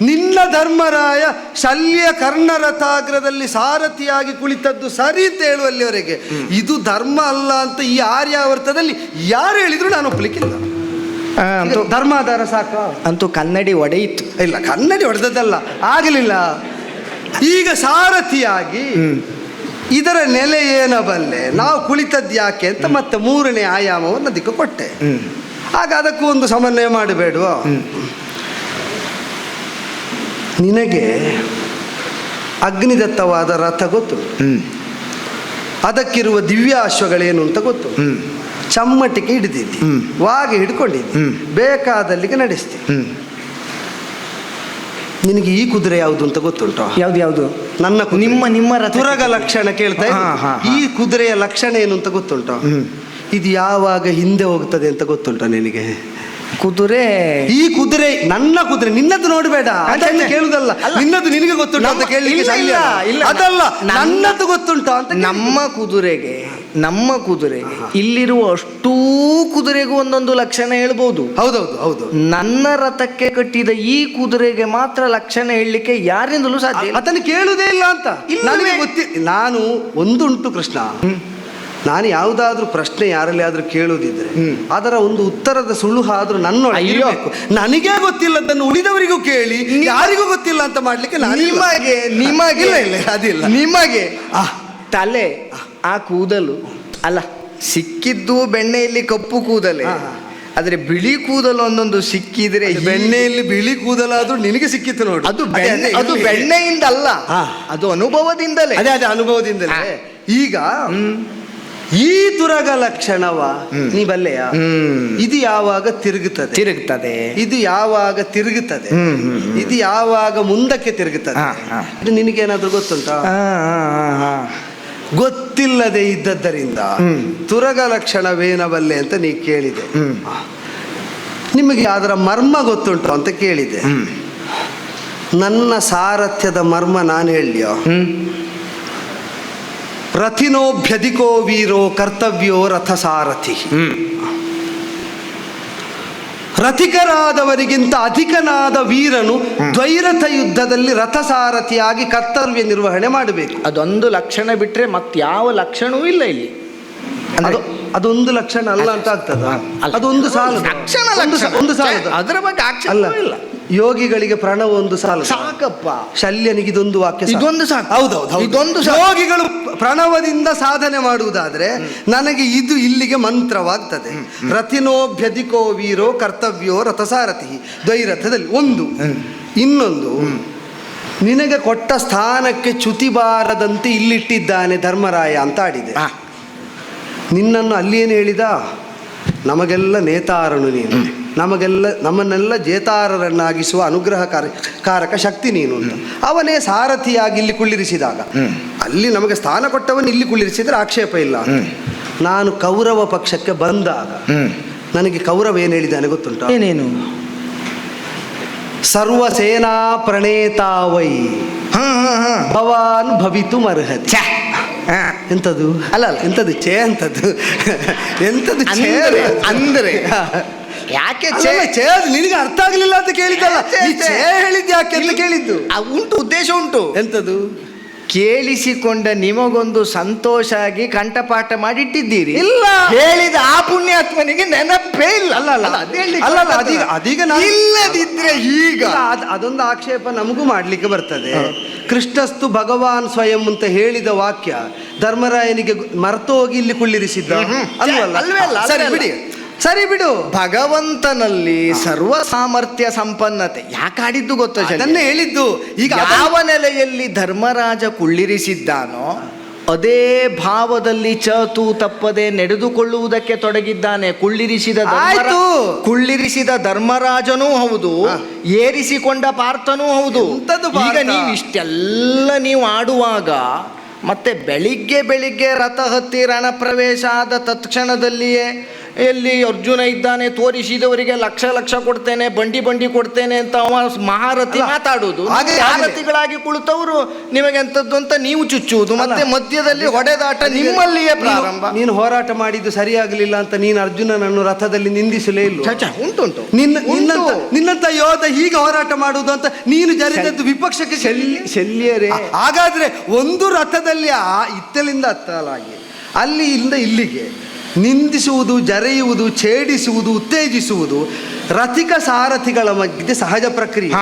ನಿನ್ನ ಧರ್ಮರಾಯ ಶಲ್ಯ ಕರ್ಣರಥಾಗ್ರದಲ್ಲಿ ಸಾರಥಿಯಾಗಿ ಕುಳಿತದ್ದು ಸರಿ ಅಂತ ಹೇಳುವಲ್ಲಿವರೆಗೆ ಇದು ಧರ್ಮ ಅಲ್ಲ ಅಂತ ಈ ಆರ್ಯಾವರ್ತದಲ್ಲಿ ಯಾರು ಹೇಳಿದ್ರು ನಾನು ಒಪ್ಪಲಿಕ್ಕಿಲ್ಲ. ಧರ್ಮಾಧಾರ ಸಾಕ ಅಂತೂ ಕನ್ನಡಿ ಒಡೆಯಿತು. ಇಲ್ಲ, ಕನ್ನಡಿ ಹೊಡೆದದ್ದಲ್ಲ, ಆಗಲಿಲ್ಲ. ಈಗ ಸಾರಥಿಯಾಗಿ ಇದರ ನೆಲೆ ಏನಬಲ್ಲೆ, ನಾವು ಕುಳಿತದ್ದು ಯಾಕೆ ಅಂತ ಮತ್ತೆ ಮೂರನೇ ಆಯಾಮವನ್ನು ಅದಕ್ಕೆ ಕೊಟ್ಟೆ. ಆಗ ಅದಕ್ಕೂ ಒಂದು ಸಮನ್ವಯ ಮಾಡಬೇಡುವ. ನಿನಗೆ ಅಗ್ನಿದತ್ತವಾದ ರಥ ಗೊತ್ತು, ಅದಕ್ಕಿರುವ ದಿವ್ಯಾಶ್ವಗಳೇನು ಅಂತ ಗೊತ್ತು, ಚಮ್ಮಟಿಗೆ ಹಿಡಿದಿದ್ದಿ, ವಾಗಿ ಹಿಡ್ಕೊಂಡಿದ್ದಿ, ಬೇಕಾದಲ್ಲಿಗೆ ನಡೆಸ್ತಿ. ನಿನಗೆ ಈ ಕುದುರೆ ಯಾವುದು ಅಂತ ಗೊತ್ತುಂಟು? ಯಾವ್ದು? ನನ್ನ ನಿಮ್ಮ ತುರಗ ಲಕ್ಷಣ ಕೇಳ್ತಾ ಈ ಕುದುರೆಯ ಲಕ್ಷಣ ಏನು ಅಂತ ಗೊತ್ತುಂಟು? ಇದು ಯಾವಾಗ ಹಿಂದೆ ಹೋಗ್ತದೆ ಅಂತ ಗೊತ್ತುಂಟ ನಿನಗೆ? ಕುದುರೆ, ಈ ಕುದುರೆ ನನ್ನ ಕುದುರೆ, ನಿನ್ನದು ನೋಡಬೇಡ ಅಂತ ಕೇಳುದಲ್ಲ. ನಿನ್ನದು ನಿನಗೆ ಗೊತ್ತುಂಟ ಅಂತ ಕೇಳಲಿಕ್ಕೆ ಅದಲ್ಲ, ನನ್ನದು ಗೊತ್ತುಂಟ ಅಂತ. ನಮ್ಮ ಕುದುರೆಗೆ ಇಲ್ಲಿರುವ ಅಷ್ಟೂ ಕುದುರೆಗೂ ಒಂದೊಂದು ಲಕ್ಷಣ ಹೇಳ್ಬೋದು. ಹೌದೌದು ಹೌದು. ನನ್ನ ರಥಕ್ಕೆ ಕಟ್ಟಿದ ಈ ಕುದುರೆಗೆ ಮಾತ್ರ ಲಕ್ಷಣ ಹೇಳಲಿಕ್ಕೆ ಯಾರಿಂದಲೂ ಸಾಧ್ಯ. ಅದನ್ನು ಕೇಳುವುದೇ ಇಲ್ಲ ಅಂತ ನನಗೆ ನಾನು ಒಂದುಂಟು ಕೃಷ್ಣ, ನಾನು ಯಾವುದಾದ್ರೂ ಪ್ರಶ್ನೆ ಯಾರಲ್ಲಿ ಆದ್ರೂ ಕೇಳುವುದಿದ್ರೆ ಅದರ ಒಂದು ಉತ್ತರದ ಸುಳುಹ ಆದ್ರೂ ನನ್ನೊಳಗಿರಬೇಕು. ನನಗೇ ಗೊತ್ತಿಲ್ಲದನ್ನು ಉಳಿದವರಿಗೂ ಕೇಳಿ ಯಾರಿಗೂ ಗೊತ್ತಿಲ್ಲ ಅಂತ ಮಾಡ್ಲಿಕ್ಕೆ ನಿಮಗೆ ಇಲ್ಲ ಅದಿಲ್ಲ. ನಿಮಗೆ ತಲೆ ಆ ಕೂದಲು ಅಲ್ಲ, ಸಿಕ್ಕಿದ್ದು ಬೆಣ್ಣೆಯಲ್ಲಿ ಕಪ್ಪು ಕೂದಲೇ, ಆದ್ರೆ ಬಿಳಿ ಕೂದಲು ಒಂದೊಂದು ಸಿಕ್ಕಿದ್ರೆ, ಬೆಣ್ಣೆಯಲ್ಲಿ ಬಿಳಿ ಕೂದಲಾದ್ರೂ ನಿನಗೆ ಸಿಕ್ಕಿತ್ತು ನೋಡು. ಅದು ಬೆಣ್ಣೆಯಿಂದ ಅಲ್ಲ, ಅದು ಅನುಭವದಿಂದಲೇ. ಅದೇ ಅನುಭವದಿಂದಲೇ. ಈಗ ಈ ತುರಗ ಲಕ್ಷಣವ ನೀ ಬಲ್ಲೆಯ? ಇದು ಯಾವಾಗ ತಿರುಗುತ್ತದೆ, ಇದು ಯಾವಾಗ ತಿರುಗುತ್ತದೆ, ಇದು ಯಾವಾಗ ಮುಂದಕ್ಕೆ ತಿರುಗುತ್ತದೆ, ಇದು ನಿನಗೇನಾದ್ರೂ ಗೊತ್ತುಂಟಾ? ಗೊತ್ತಿಲ್ಲದೆ ಇದ್ದದ್ದರಿಂದ ತುರಗ ಲಕ್ಷಣವೇನಬಲ್ಲೆ ಅಂತ ನೀ ಕೇಳಿದೆ. ನಿಮಗೆ ಅದರ ಮರ್ಮ ಗೊತ್ತುಂಟು ಅಂತ ಕೇಳಿದೆ. ನನ್ನ ಸಾರಥ್ಯದ ಮರ್ಮ ನಾನು ಹೇಳಿಯೋ? ರಥಿನೋಭ್ಯಧಿಕೋ ವೀರೋ ಕರ್ತವ್ಯೋ ರಥಸಾರಥಿ. ರಥಿಕರಾದವರಿಗಿಂತ ಅಧಿಕನಾದ ವೀರನು ದ್ವೈರಥ ಯುದ್ಧದಲ್ಲಿ ರಥಸಾರಥಿಯಾಗಿ ಕರ್ತವ್ಯ ನಿರ್ವಹಣೆ ಮಾಡಬೇಕು. ಅದೊಂದು ಲಕ್ಷಣ ಬಿಟ್ರೆ ಮತ್ಯಾವ ಲಕ್ಷಣವೂ ಇಲ್ಲ ಇಲ್ಲಿ. ಅದೊಂದು ಲಕ್ಷಣ ಅಲ್ಲ ಅಂತ ಆಗ್ತದ? ಅದೊಂದು ಸಾಲ, ಒಂದು ಸಾಲ. ಅದರ ಬಗ್ಗೆ ಅಲ್ಲ, ಯೋಗಿಗಳಿಗೆ ಪ್ರಣವ ಒಂದು ಸಾಲ ಸಾಕಪ್ಪ. ಶಲ್ಯನಿಗೆ ಇದೊಂದು ವಾಕ್ಯ ಇದೊಂದು ಸಾಕು. ಹೌದೌದು, ಇದೊಂದು. ಯೋಗಿಗಳು ಪ್ರಣವದಿಂದ ಸಾಧನೆ ಮಾಡುವುದಾದ್ರೆ ನನಗೆ ಇದು ಇಲ್ಲಿಗೆ ಮಂತ್ರವಾಗ್ತದೆ. ರಥಿನೋಭ್ಯಧಿಕೋ ವೀರೋ ಕರ್ತವ್ಯೋ ರಥಸಾರಥಿ. ದ್ವೈರಥದಲ್ಲಿ ಒಂದು. ಇನ್ನೊಂದು, ನಿನಗೆ ಕೊಟ್ಟ ಸ್ಥಾನಕ್ಕೆ ಚ್ಯುತಿ ಬಾರದಂತೆ ಇಲ್ಲಿಟ್ಟಿದ್ದಾನೆ ಧರ್ಮರಾಯ ಅಂತ ಆಡಿದೆ. ನಿನ್ನನ್ನು ಅಲ್ಲೇನು ಹೇಳಿದ? ನಮಗೆಲ್ಲ ನೇತಾರನು ನೀನು, ನಮ್ಮನ್ನೆಲ್ಲ ಜೇತಾರರನ್ನಾಗಿಸುವ ಅನುಗ್ರಹಕಾರಕ ಶಕ್ತಿ ನೀನು ಅಂತ. ಅವನೇ ಸಾರಥಿಯಾಗಿ ಇಲ್ಲಿ ಕುಳ್ಳಿರಿಸಿದಾಗ, ಅಲ್ಲಿ ನಮಗೆ ಸ್ಥಾನ ಕೊಟ್ಟವನು ಇಲ್ಲಿ ಕುಳ್ಳಿರಿಸಿದ್ರೆ ಆಕ್ಷೇಪ ಇಲ್ಲ. ನಾನು ಕೌರವ ಪಕ್ಷಕ್ಕೆ ಬಂದಾಗ ನನಗೆ ಕೌರವ ಏನು ಹೇಳಿದ್ದಾನೆ ಗೊತ್ತುಂಟ? ಏನೇನು? ಸರ್ವ ಸೇನಾ ಪ್ರಣೇತಾವೈ ಭವಾನ್ ಭವಿತು ಅರ್ಹತಿ. ಎಂತದು? ಅಲ್ಲ ಎಂತದು ಛೇ ಅಂತದ್ದು? ಎಂತದು ಅಂದ್ರೆ ಯಾಕೆ ನಿನಗೆ ಅರ್ಥ ಆಗ್ಲಿಲ್ಲ ಅಂತ ಕೇಳಿದ್ದಲ್ಲ, ಹೇಳಿದ್ದು ಯಾಕೆ ಅಂತ ಕೇಳಿದ್ದು. ಉಂಟು, ಉದ್ದೇಶ ಉಂಟು. ಎಂತದು? ಕೇಳಿಸಿಕೊಂಡ ನಿಮಗೊಂದು ಸಂತೋಷ ಆಗಿ ಕಂಠಪಾಠ ಮಾಡಿಟ್ಟಿದ್ದೀರಿ. ಇಲ್ಲ. ಹೇಳಿದ ಆ ಪುಣ್ಯಾತ್ಮನಿಗೆ ನೆನಪೇ ಇಲ್ಲ. ಅಲ್ಲ ಅದೀಗ ನಾನು ಇಲ್ಲದಿದ್ರೆ ಈಗ ಅದೊಂದು ಆಕ್ಷೇಪ ನಮಗೂ ಮಾಡ್ಲಿಕ್ಕೆ ಬರ್ತದೆ. ಕೃಷ್ಣಸ್ತು ಭಗವಾನ್ ಸ್ವಯಂ ಅಂತ ಹೇಳಿದ ವಾಕ್ಯ ಧರ್ಮರಾಯನಿಗೆ ಮರೆತು ಹೋಗಿ ಇಲ್ಲಿ ಕುಳ್ಳಿರಿಸಿದ್ದ ಅಲ್ವಲ್ಲ? ಅಲ್ವೇ ಅಲ್ಲ, ಸರಿ ಬಿಡಿ, ಸರಿ ಬಿಡು. ಭಗವಂತನಲ್ಲಿ ಸರ್ವ ಸಾಮರ್ಥ್ಯ ಸಂಪನ್ನತೆ ಯಾಕಾಡಿದ್ದು ಗೊತ್ತಾ? ಅದನ್ನೇ ಹೇಳಿದ್ದು. ಈಗ ಯಾವ ನೆಲೆಯಲ್ಲಿ ಧರ್ಮರಾಜ ಕುಳ್ಳಿರಿಸಿದ್ದಾನೋ ಅದೇ ಭಾವದಲ್ಲಿ ಚತು ತಪ್ಪದೆ ನಡೆದುಕೊಳ್ಳುವುದಕ್ಕೆ ತೊಡಗಿದ್ದಾನೆ. ಕುಳ್ಳಿರಿಸಿದ ಧರ್ಮರಾಜನೂ ಹೌದು, ಏರಿಸಿಕೊಂಡ ಪಾರ್ಥನೂ ಹೌದು. ಈಗ ನೀವು ಇಷ್ಟೆಲ್ಲ ನೀವು ಆಡುವಾಗ ಮತ್ತೆ ಬೆಳಿಗ್ಗೆ ರಥ ಹತ್ತಿ ರಣ ಪ್ರವೇಶ ಆದ ತತ್ಕ್ಷಣದಲ್ಲಿಯೇ ಎಲ್ಲಿ ಅರ್ಜುನ ಇದ್ದಾನೆ ತೋರಿಸಿದವರಿಗೆ ಲಕ್ಷ ಕೊಡ್ತೇನೆ, ಬಂಡಿ ಕೊಡ್ತೇನೆ ಅಂತ ಅವ ಮಹಾರಥಿ ಮಾತಾಡುವುದು. ಮಹಾರಥಿಗಳಾಗಿ ಕುಳಿತವರು ನಿಮಗೆ ಎಂಥದ್ದು ಅಂತ ನೀವು ಚುಚ್ಚುವುದು, ಮತ್ತೆ ಮಧ್ಯದಲ್ಲಿ ಹೊಡೆದಾಟ ನಿಮ್ಮಲ್ಲಿಯೇ ಪ್ರಾರಂಭ. ನೀನು ಹೋರಾಟ ಮಾಡಿದ್ದು ಸರಿಯಾಗಲಿಲ್ಲ ಅಂತ ನೀನು ಅರ್ಜುನನನ್ನು ರಥದಲ್ಲಿ ನಿಂದಿಸಲೇ ಇಲ್ಲ. ಉಂಟುಂಟು ನಿನ್ನಂತ ಯೋಧ ಹೀಗೆ ಹೋರಾಟ ಮಾಡುವುದು ಅಂತ ನೀನು ಜರಿದದ್ದು ವಿಪಕ್ಷಕ್ಕೆ ಶಲ್ಯರೇ. ಹಾಗಾದ್ರೆ ಒಂದು ರಥದಲ್ಲಿ ಇತ್ತಲಿಂದ ಅತ್ತಲಾಗಿ ಅಲ್ಲಿಂದ ಇಲ್ಲಿಗೆ ನಿಂದಿಸುವುದು, ಜರೆಯುವುದು, ಛೇಡಿಸುವುದು, ಉತ್ತೇಜಿಸುವುದು ರಥಿಕ ಸಾರಥಿಗಳ ಮಧ್ಯೆ ಸಹಜ ಪ್ರಕ್ರಿಯೆ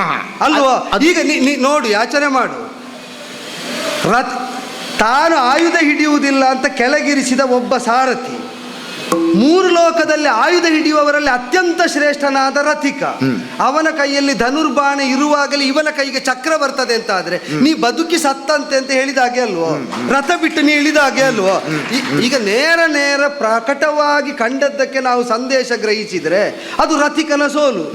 ಅಲ್ವಾ? ಈಗ ನೋಡು, ಯೋಚನೆ ಮಾಡು. ತಾನು ಆಯುಧ ಹಿಡಿಯುವುದಿಲ್ಲ ಅಂತ ಕೆಳಗಿರಿಸಿದ ಒಬ್ಬ ಸಾರಥಿ, ಮೂರು ಲೋಕದಲ್ಲಿ ಆಯುಧ ಹಿಡಿಯುವವರಲ್ಲಿ ಅತ್ಯಂತ ಶ್ರೇಷ್ಠನಾದ ರಥಿಕ, ಅವನ ಕೈಯಲ್ಲಿ ಧನುರ್ಬಾಣ ಇರುವಾಗಲೇ ಇವನ ಕೈಗೆ ಚಕ್ರ ಬರ್ತದೆ ಅಂತ ಆದ್ರೆ ನೀ ಬದುಕಿ ಸತ್ತಂತೆ ಅಂತ ಹೇಳಿದ ಹಾಗೆ ಅಲ್ವೋ? ರಥ ಬಿಟ್ಟು ನೀ ಇಳಿದ ಹಾಗೆ ಅಲ್ವೋ? ಈಗ ನೇರ ಪ್ರಕಟವಾಗಿ ಕಂಡದ್ದಕ್ಕೆ ನಾವು ಸಂದೇಶ ಗ್ರಹಿಸಿದ್ರೆ ಅದು ರಥಿಕನ ಸೋಲು.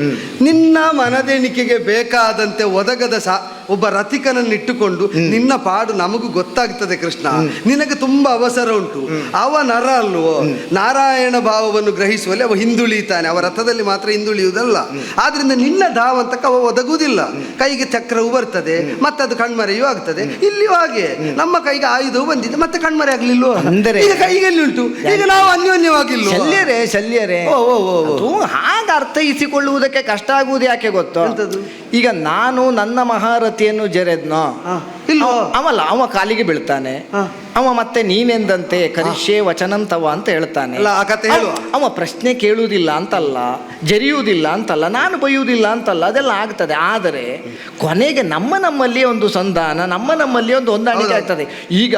ನಿನ್ನ ಮನದೆಣಿಕೆಗೆ ಬೇಕಾದಂತೆ ಒದಗದ ಒಬ್ಬ ರಥಿಕನನ್ನಿಟ್ಟುಕೊಂಡು ನಿನ್ನ ಪಾಡು ನಮಗೂ ಗೊತ್ತಾಗ್ತದೆ ಕೃಷ್ಣ, ನಿನಗೆ ತುಂಬಾ ಅವಸರ ಉಂಟು. ಅವ ನರ ಅಲ್ವೋ? ನಾರಾಯಣ ಭಾವವನ್ನು ಗ್ರಹಿಸುವಲ್ಲಿ ಅವ ಹಿಂದುಳಿತಾನೆ, ಅವ ರಥದಲ್ಲಿ ಮಾತ್ರ ಹಿಂದುಳಿಯುವುದಲ್ಲ. ಆದ್ರಿಂದ ನಿನ್ನ ಧಾವಂತಕ್ಕೆ ಅವ ಒದಗುವುದಿಲ್ಲ. ಕೈಗೆ ಚಕ್ರವು ಬರ್ತದೆ, ಮತ್ತೆ ಅದು ಕಣ್ಮರೆಯೂ ಆಗ್ತದೆ. ಇಲ್ಲಿಯೂ ಹಾಗೆ ನಮ್ಮ ಕೈಗೆ ಆಯುಧವು ಬಂದಿದೆ, ಮತ್ತೆ ಕಣ್ಮರೆ ಆಗ್ಲಿಲ್ವೋ? ಈಗ ಕೈಗೆಲ್ಲಿ ಉಂಟು? ಈಗ ನಾವು ಅನ್ಯೋನ್ಯವಾಗಿಲ್ಲ. ಶಲ್ಯರೇ ಹಾಗೆ ಅರ್ಥೈಸಿಕೊಳ್ಳುವುದಕ್ಕೆ ಕಷ್ಟ ಆಗುವುದು ಯಾಕೆ ಗೊತ್ತೋ? ಈಗ ನಾನು ನನ್ನ ಮಹಾರಥಿಯನ್ನು ಜರೆದ್ನೋ ಇಲ್ವೋ? ಅವ ಕಾಲಿಗೆ ಬೀಳ್ತಾನೆ, ಅವ ಮತ್ತೆ ನೀನೆಂದಂತೆ ಕರಿಷ್ಯೆ ವಚನಂ ತವ ಅಂತ ಹೇಳ್ತಾನೆ. ಅವ ಪ್ರಶ್ನೆ ಕೇಳುವುದಿಲ್ಲ ಅಂತಲ್ಲ, ಜರಿಯುವುದಿಲ್ಲ ಅಂತಲ್ಲ, ನಾನು ಬೈಯುವುದಿಲ್ಲ ಅಂತಲ್ಲ, ಅದೆಲ್ಲ ಆಗ್ತದೆ. ಆದರೆ ಕೊನೆಗೆ ನಮ್ಮಲ್ಲಿ ಒಂದು ಸಂಧಾನ, ನಮ್ಮಲ್ಲಿ ಒಂದು ಹೊಂದಾಣಿಕೆ ಆಗ್ತದೆ. ಈಗ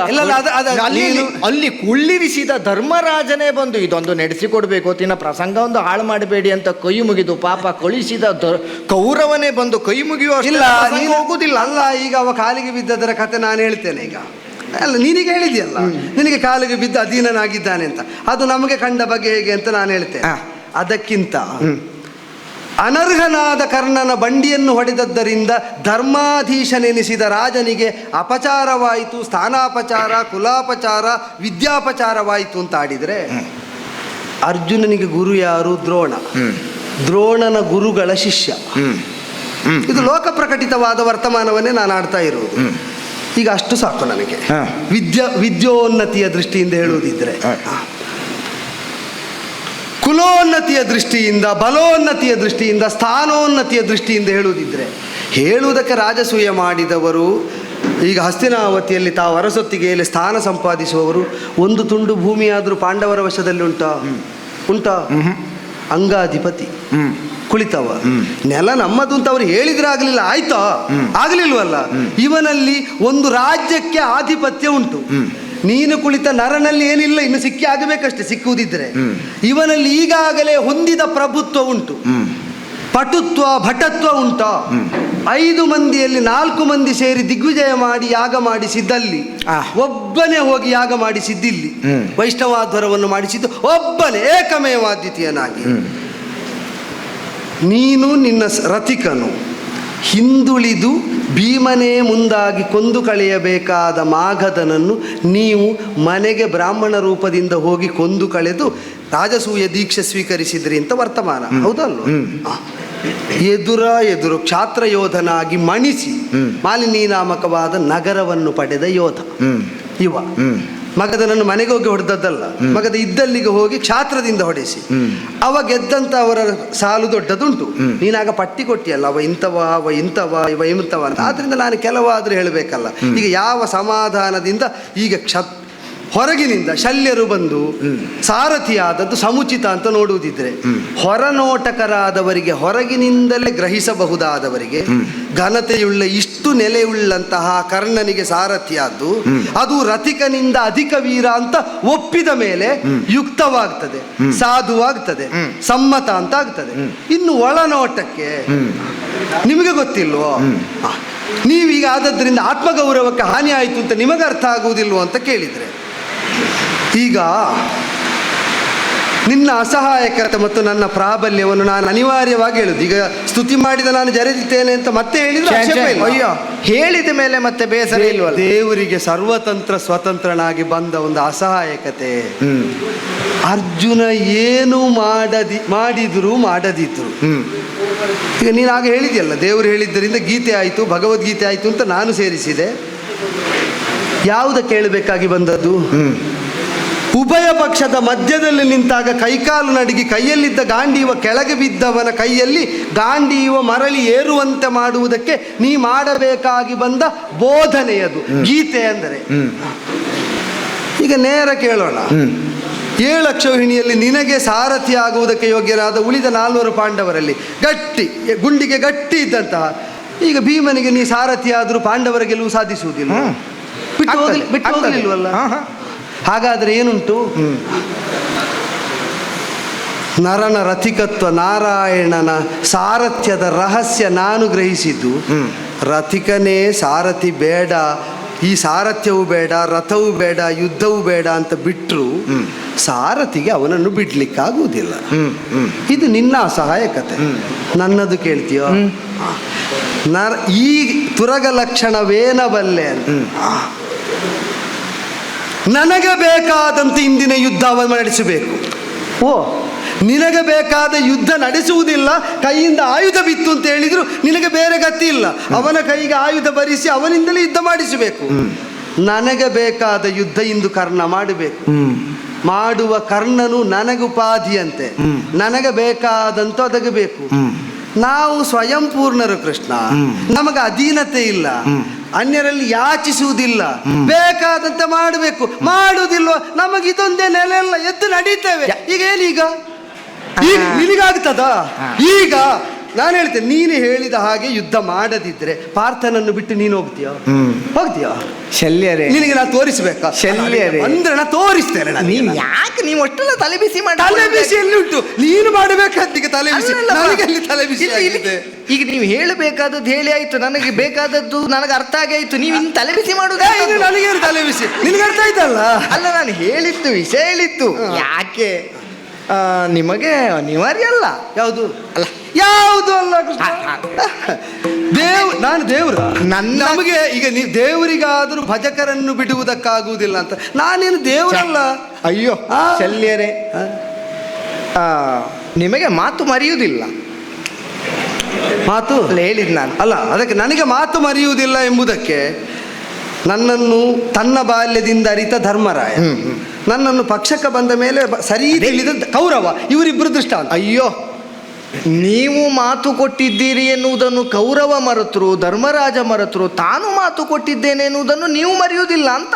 ಅಲ್ಲಿ ಕುಳ್ಳಿರಿಸಿದ ಧರ್ಮರಾಜನೇ ಬಂದು ಇದೊಂದು ನಡೆಸಿಕೊಡ್ಬೇಕು, ತಿನ್ನ ಪ್ರಸಂಗ ಒಂದು ಹಾಳು ಮಾಡಬೇಡಿ ಅಂತ ಕೈ ಮುಗಿದು ಪಾಪ ಕಳಿಸಿದ ಕೌರವನೇ ಬಂದು ಕೈ ಮುಗಿಯುವ ಹೋಗುದಿಲ್ಲ ಅಲ್ಲ. ಈಗ ಅವ ಕಾಲಿಗೆ ಬಿದ್ದದರ ಕತೆ ನಾನು ಹೇಳ್ತೇನೆ. ಈಗ ಅಲ್ಲ, ನೀನೀಗ ಹೇಳಿದೆಯಲ್ಲ ನಿನಗೆ ಕಾಲಿಗೆ ಬಿದ್ದ ಅಧೀನನಾಗಿದ್ದಾನೆ ಅಂತ, ಅದು ನಮಗೆ ಕಂಡ ಬಗ್ಗೆ ಹೇಗೆ ಅಂತ ನಾನು ಹೇಳ್ತೇನೆ. ಅದಕ್ಕಿಂತ ಅನರ್ಹನಾದ ಕರ್ಣನ ಬಂಡಿಯನ್ನು ಹೊಡೆದದ್ದರಿಂದ ಧರ್ಮಾಧೀಶನೆನಿಸಿದ ರಾಜನಿಗೆ ಅಪಚಾರವಾಯಿತು, ಸ್ಥಾನಾಪಚಾರ, ಕುಲಾಪಚಾರ, ವಿದ್ಯಾಪಚಾರವಾಯಿತು ಅಂತ ಆಡಿದರೆ, ಅರ್ಜುನನಿಗೆ ಗುರು ಯಾರು? ದ್ರೋಣನ ಗುರುಗಳ ಶಿಷ್ಯ. ಇದು ಲೋಕ ಪ್ರಕಟಿತವಾದ ವರ್ತಮಾನವನ್ನೇ ನಾನು ಆಡ್ತಾ ಇರುವುದು. ಈಗ ಅಷ್ಟು ಸಾಕು ನನಗೆ. ವಿದ್ಯೋನ್ನತಿಯ ದೃಷ್ಟಿಯಿಂದ ಹೇಳುವುದಿದ್ರೆ, ಕುಲೋನ್ನತಿಯ ದೃಷ್ಟಿಯಿಂದ, ಬಲೋನ್ನತಿಯ ದೃಷ್ಟಿಯಿಂದ, ಸ್ಥಾನೋನ್ನತಿಯ ದೃಷ್ಟಿಯಿಂದ ಹೇಳುವುದಿದ್ರೆ, ಹೇಳುವುದಕ್ಕೆ ರಾಜಸೂಯ ಮಾಡಿದವರು ಈಗ ಹಸ್ತಿನಾವತಿಯಲ್ಲಿ ತಾವು ಅರಸೊತ್ತಿಗೆಯಲ್ಲಿ ಸ್ಥಾನ ಸಂಪಾದಿಸುವವರು ಒಂದು ತುಂಡು ಭೂಮಿಯಾದರೂ ಪಾಂಡವರ ವಶದಲ್ಲಿ ಉಂಟಾ? ಅಂಗಾಧಿಪತಿ ಕುಳಿತವ. ನೆಲ ನಮ್ಮದು ಅಂತ ಅವ್ರು ಹೇಳಿದ್ರೆ ಆಗಲಿಲ್ಲ, ಆಯ್ತಾ? ಆಗಲಿಲ್ವಲ್ಲ. ಇವನಲ್ಲಿ ಒಂದು ರಾಜ್ಯಕ್ಕೆ ಆಧಿಪತ್ಯ ಉಂಟು. ನೀನು ಕುಳಿತ ನರನಲ್ಲಿ ಏನಿಲ್ಲ, ಇನ್ನು ಸಿಕ್ಕಿ ಆಗಬೇಕಷ್ಟೆ, ಸಿಕ್ಕುವುದಿದ್ರೆ. ಇವನಲ್ಲಿ ಈಗಾಗಲೇ ಹೊಂದಿದ ಪ್ರಭುತ್ವ ಉಂಟು, ಪಟುತ್ವ, ಭಟತ್ವ ಉಂಟಾ? 5 ಮಂದಿಯಲ್ಲಿ 4 ಮಂದಿ ಸೇರಿ ದಿಗ್ವಿಜಯ ಮಾಡಿ ಯಾಗ ಮಾಡಿಸಿದ್ದಲ್ಲಿ ಒಬ್ಬನೇ ಹೋಗಿ ಯಾಗ ಮಾಡಿಸಿದ್ದಿಲ್ಲಿ, ವೈಷ್ಣವಾಧ್ವರವನ್ನು ಮಾಡಿಸಿದ್ದು ಒಬ್ಬನೇ ಏಕಮೇವಾದ್ವಿತೀಯನಾಗಿ. ನೀನು ನಿನ್ನ ರಥಿಕನು ಹಿಂದುಳಿದು ಭೀಮನೇ ಮುಂದಾಗಿ ಕೊಂದು ಕಳೆಯಬೇಕಾದ ಮಾಗಧನನ್ನು ನೀವು ಮನೆಗೆ ಬ್ರಾಹ್ಮಣ ರೂಪದಿಂದ ಹೋಗಿ ಕೊಂದು ಕಳೆದು ರಾಜಸೂಯ ದೀಕ್ಷೆ ಸ್ವೀಕರಿಸಿದ್ರಿ ಅಂತ ವರ್ತಮಾನ, ಹೌದಲ್ವ? ಎದುರು ಕ್ಷಾತ್ರ ಯೋಧನಾಗಿ ಮಣಿಸಿ ಮಾಲಿನಿ ನಾಮಕವಾದ ನಗರವನ್ನು ಪಡೆದ ಯೋಧ ಇವ. ಮಗದನನ್ನು ಮನೆಗೆ ಹೋಗಿ ಹೊಡೆದದ್ದಲ್ಲ, ಮಗದ ಇದ್ದಲ್ಲಿಗೆ ಹೋಗಿ ಕ್ಷಾತ್ರದಿಂದ ಹೊಡೆಸಿ ಅವ ಗೆದ್ದಂತ ಅವರ ಸಾಲು ದೊಡ್ಡದುಂಟು. ನೀನಾಗ ಪಟ್ಟಿ ಕೊಟ್ಟಿಯಲ್ಲ, ಅವ ಇಂಥವ ಅವ ಇಂಥವ ಇವ ಇಂಥವ ಅಂತ. ಆದ್ರಿಂದ ನಾನು ಕೆಲವಾದ್ರೂ ಹೇಳಬೇಕಲ್ಲ. ಈಗ ಯಾವ ಸಮಾಧಾನದಿಂದ ಈಗ ಹೊರಗಿನಿಂದ ಶಲ್ಯರು ಬಂದು ಸಾರಥಿಯಾದದ್ದು ಸಮುಚಿತ ಅಂತ ನೋಡುವುದಿದ್ರೆ, ಹೊರನೋಟಕರಾದವರಿಗೆ ಹೊರಗಿನಿಂದಲೇ ಗ್ರಹಿಸಬಹುದಾದವರಿಗೆ ಘನತೆಯುಳ್ಳ ಇಷ್ಟು ನೆಲೆಯುಳ್ಳಂತಹ ಕರ್ಣನಿಗೆ ಸಾರಥಿಯಾದ್ದು ಅದು ರಥಿಕನಿಂದ ಅಧಿಕ ವೀರ ಅಂತ ಒಪ್ಪಿದ ಮೇಲೆ ಯುಕ್ತವಾಗ್ತದೆ, ಸಾಧುವಾಗ್ತದೆ, ಸಮ್ಮತ ಅಂತ ಆಗ್ತದೆ. ಇನ್ನು ಒಳನೋಟಕ್ಕೆ ನಿಮಗೆ ಗೊತ್ತಿಲ್ವೋ, ನೀವೀಗ ಆದದ್ರಿಂದ ಆತ್ಮಗೌರವಕ್ಕೆ ಹಾನಿ ಆಯಿತು ಅಂತ ನಿಮಗೆ ಅರ್ಥ ಆಗುವುದಿಲ್ವೋ ಅಂತ ಕೇಳಿದರೆ, ಈಗ ನಿನ್ನ ಅಸಹಾಯಕತೆ ಮತ್ತು ನನ್ನ ಪ್ರಾಬಲ್ಯವನ್ನು ನಾನು ಅನಿವಾರ್ಯವಾಗಿ ಹೇಳುದು. ಈಗ ಸ್ತುತಿ ಮಾಡಿದ ನಾನು ಜರೆದಿದ್ದೇನೆ ಅಂತ ಮತ್ತೆ ಹೇಳಿದ್ರೆ ಅಯ್ಯೋ, ಹೇಳಿದ ಮೇಲೆ ಮತ್ತೆ ಬೇಸರ ಇಲ್ವಲ್ಲ. ದೇವರಿಗೆ ಸರ್ವತಂತ್ರ ಸ್ವತಂತ್ರನಾಗಿ ಬಂದ ಒಂದು ಅಸಹಾಯಕತೆ. ಅರ್ಜುನ ಏನು ಮಾಡಿದ್ರು ಮಾಡದಿದ್ರು, ಈಗ ನೀನು ಆಗ ಹೇಳಿದೆಯಲ್ಲ, ದೇವರು ಹೇಳಿದ್ದರಿಂದ ಗೀತೆ ಆಯಿತು, ಭಗವದ್ಗೀತೆ ಆಯಿತು ಅಂತ ನಾನು ಸೇರಿಸಿದೆ. ಯಾವುದು ಕೇಳಬೇಕಾಗಿ ಬಂದದ್ದು? ಉಭಯ ಪಕ್ಷದ ಮಧ್ಯದಲ್ಲಿ ನಿಂತಾಗ ಕೈಕಾಲು ನಡುಗಿ ಕೈಯಲ್ಲಿದ್ದ ಗಾಂಡೀವ ಕೆಳಗೆ ಬಿದ್ದವನ ಕೈಯಲ್ಲಿ ಗಾಂಡೀವ ಮರಳಿ ಏರುವಂತೆ ಮಾಡುವುದಕ್ಕೆ ನೀ ಮಾಡಬೇಕಾಗಿ ಬಂದ ಬೋಧನೆಯದು ಗೀತೆ ಅಂದರೆ. ಈಗ ನೇರ ಕೇಳೋಣ, 7 ಅಕ್ಷೋಹಿಣಿಯಲ್ಲಿ ನಿನಗೆ ಸಾರಥಿ ಆಗುವುದಕ್ಕೆ ಯೋಗ್ಯರಾದ ಉಳಿದ 400 ಪಾಂಡವರಲ್ಲಿ ಗಟ್ಟಿ ಗುಂಡಿಗೆ ಗಟ್ಟಿ ಇದ್ದಂತಹ ಈಗ ಭೀಮನಿಗೆ ನೀ ಸಾರಥಿ ಆದರೂ ಪಾಂಡವರ ಗೆಲುವು ಸಾಧಿಸುವುದಿಲ್ಲ, ಬಿಟ್ಟು ಹೋಗಲಿಲ್ವಲ್ಲ. ಹಾಗಾದ್ರೆ ಏನುಂಟು? ನರನ ರಥಿಕತ್ವ, ನಾರಾಯಣನ ಸಾರಥ್ಯದ ರಹಸ್ಯ ನಾನು ಗ್ರಹಿಸಿದ್ದು. ರಥಿಕನೇ ಸಾರಥಿ ಬೇಡ, ಈ ಸಾರಥ್ಯವೂ ಬೇಡ, ರಥವೂ ಬೇಡ, ಯುದ್ಧವೂ ಬೇಡ ಅಂತ ಬಿಟ್ಟರು ಸಾರಥಿಗೆ ಅವನನ್ನು ಬಿಡ್ಲಿಕ್ಕಾಗುವುದಿಲ್ಲ. ಇದು ನಿನ್ನ ಅಸಹಾಯಕತೆ. ನನ್ನದು ಕೇಳ್ತೀಯೋ? ಈ ತುರಗ ಲಕ್ಷಣವೇನಬಲ್ಲೆ ಅಂತ. ನನಗೆ ಬೇಕಾದಂತೆ ಇಂದಿನ ಯುದ್ಧ ನಡೆಸಬೇಕು. ಓ, ನಿನಗೆ ಬೇಕಾದ ಯುದ್ಧ ನಡೆಸುವುದಿಲ್ಲ, ಕೈಯಿಂದ ಆಯುಧ ಬಿತ್ತು ಅಂತ ಹೇಳಿದ್ರು ನಿನಗೆ ಬೇರೆ ಗತಿ ಇಲ್ಲ. ಅವನ ಕೈಗೆ ಆಯುಧ ಬರಿಸಿ ಅವನಿಂದಲೇ ಯುದ್ಧ ಮಾಡಿಸಬೇಕು. ನನಗೆ ಬೇಕಾದ ಯುದ್ಧ ಇಂದು ಕರ್ಣ ಮಾಡಬೇಕು. ಮಾಡುವ ಕರ್ಣನು ನನಗುಪಾಧಿಯಂತೆ, ನನಗೆ ಬೇಕಾದಂತೂ ಅದಗಬೇಕು. ನಾವು ಸ್ವಯಂ ಪೂರ್ಣರು ಕೃಷ್ಣ, ನಮಗೆ ಅಧೀನತೆ ಇಲ್ಲ, ಅನ್ಯರಲ್ಲಿ ಯಾಚಿಸುವುದಿಲ್ಲ, ಬೇಕಾದಂತೆ ಮಾಡಬೇಕು. ಮಾಡುವುದಿಲ್ವ ನಮಗೆ ಇದೊಂದೇ ನೆಲೆ ಅಲ್ಲ, ಎದ್ದು ನಡೀತೇವೆ. ಈಗ ಏನೀಗ ನಿನಗಾಗ್ತದ? ಈಗ ನಾನು ಹೇಳ್ತೇನೆ, ನೀನು ಹೇಳಿದ ಹಾಗೆ ಯುದ್ಧ ಮಾಡದಿದ್ರೆ ಪಾರ್ಥನನ್ನು ಬಿಟ್ಟು ನೀನು ಹೋಗ್ತೀಯೋ? ಶಲ್ಯರೇ, ನಿನಗೆ ನಾನು ತೋರಿಸ್ಬೇಕಾ? ಶಲ್ಯರೇ ಅಂದ್ರೆ ನಾನು ತೋರಿಸ್ತೇನೆ. ನೀನ್ ಯಾಕೆ ನೀವು ಅಷ್ಟೆಲ್ಲ ತಲೆಬಿಸಿ ಮಾಡಿ? ತಲೆಬಿಸಿ ಎಲ್ಲಿ ಉಂಟು? ನೀನು ಮಾಡಬೇಕಾದ ತಲೆಬಿಸಿ, ನನಗಲ್ಲಿ ತಲೆಬಿಸಿ ಆಗಿದೆ. ಈಗ ನೀವು ಹೇಳಬೇಕಾದದ್ದು ಹೇಳಿ ಆಯ್ತು, ನನಗೆ ಬೇಕಾದದ್ದು ನನಗೆ ಅರ್ಥ ಆಗಿ ಆಯ್ತು. ನೀವು ಇನ್ನು ತಲೆಬಿಸಿ ಮಾಡುವುದೇ? ನನಗೇನು ತಲೆಬಿಸಿ? ನಿನಗೆ ಅರ್ಥ ಆಯ್ತಲ್ಲ? ಅಲ್ಲ, ನಾನು ಹೇಳಿತ್ತು, ವಿಷಯ ಹೇಳಿತ್ತು. ಯಾಕೆ ನಿಮಗೆ ಅನಿವಾರ್ಯ ಅಲ್ಲ. ಯಾವುದು ಅಲ್ಲ, ಯಾವುದು ಅಲ್ಲ ನಾನು ದೇವರು. ನಮಗೆ ಈಗ ನೀವು ದೇವರಿಗಾದರೂ ಭಜಕರನ್ನು ಬಿಡುವುದಕ್ಕಾಗುವುದಿಲ್ಲ ಅಂತ. ನಾನೇನು ದೇವರಲ್ಲ. ಅಯ್ಯೋ ಶಲ್ಯರೇ, ನಿಮಗೆ ಮಾತು ಮರೆಯುವುದಿಲ್ಲ. ಮಾತು ಹೇಳಿದ್ ನಾನು ಅಲ್ಲ, ಅದಕ್ಕೆ ನನಗೆ ಮಾತು ಮರೆಯುವುದಿಲ್ಲ ಎಂಬುದಕ್ಕೆ ನನ್ನನ್ನು ತನ್ನ ಬಾಲ್ಯದಿಂದ ಅರಿತ ಧರ್ಮರಾಯ, ನನ್ನನ್ನು ಪಕ್ಷಕ್ಕೆ ಬಂದ ಮೇಲೆ ಸರಿ ತಿಳಿದ ಕೌರವ, ಇವರಿಬ್ಬರು ದೃಷ್ಟಾಂತ. ಅಯ್ಯೋ, ನೀವು ಮಾತು ಕೊಟ್ಟಿದ್ದೀರಿ ಎನ್ನುವುದನ್ನು ಕೌರವ ಮರೆತರು, ಧರ್ಮರಾಜ ಮರೆತರು, ತಾನು ಮಾತು ಕೊಟ್ಟಿದ್ದೇನೆ ಎನ್ನುವುದನ್ನು ನೀವು ಮರೆಯುವುದಿಲ್ಲ ಅಂತ.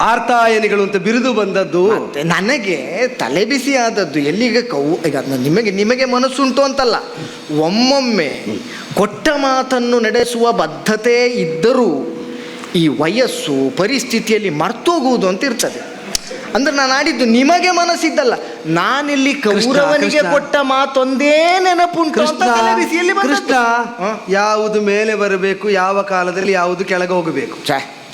ಆರ್ತಾಯನಿಗಳು ಅಂತ ಬಿರುದು ಬಂದದ್ದು ನನಗೆ ತಲೆ ಬಿಸಿ ಆದದ್ದು ಎಲ್ಲಿಗೆ ಈಗ ನಿಮಗೆ ಮನಸ್ಸುಂಟು ಅಂತಲ್ಲ, ಒಮ್ಮೊಮ್ಮೆ ಕೊಟ್ಟ ಮಾತನ್ನು ನಡೆಸುವ ಬದ್ಧತೆ ಇದ್ದರೂ ಈ ವಯಸ್ಸು ಪರಿಸ್ಥಿತಿಯಲ್ಲಿ ಮರ್ತೋಗುವುದು ಅಂತ ಇರ್ತದೆ. ಅಂದ್ರೆ ನಾನು ಆಡಿದ್ದು ನಿಮಗೆ ಮನಸ್ಸಿದ್ದಲ್ಲ, ನಾನಿಲ್ಲಿ ಕೌರವನಿಗೆ ಕೊಟ್ಟ ಮಾತೊಂದೇ ನೆನಪುಂಟು. ಕೃಷ್ಣ, ಯಾವುದು ಮೇಲೆ ಬರಬೇಕು, ಯಾವ ಕಾಲದಲ್ಲಿ ಯಾವುದು ಕೆಳಗೆ ಹೋಗಬೇಕು,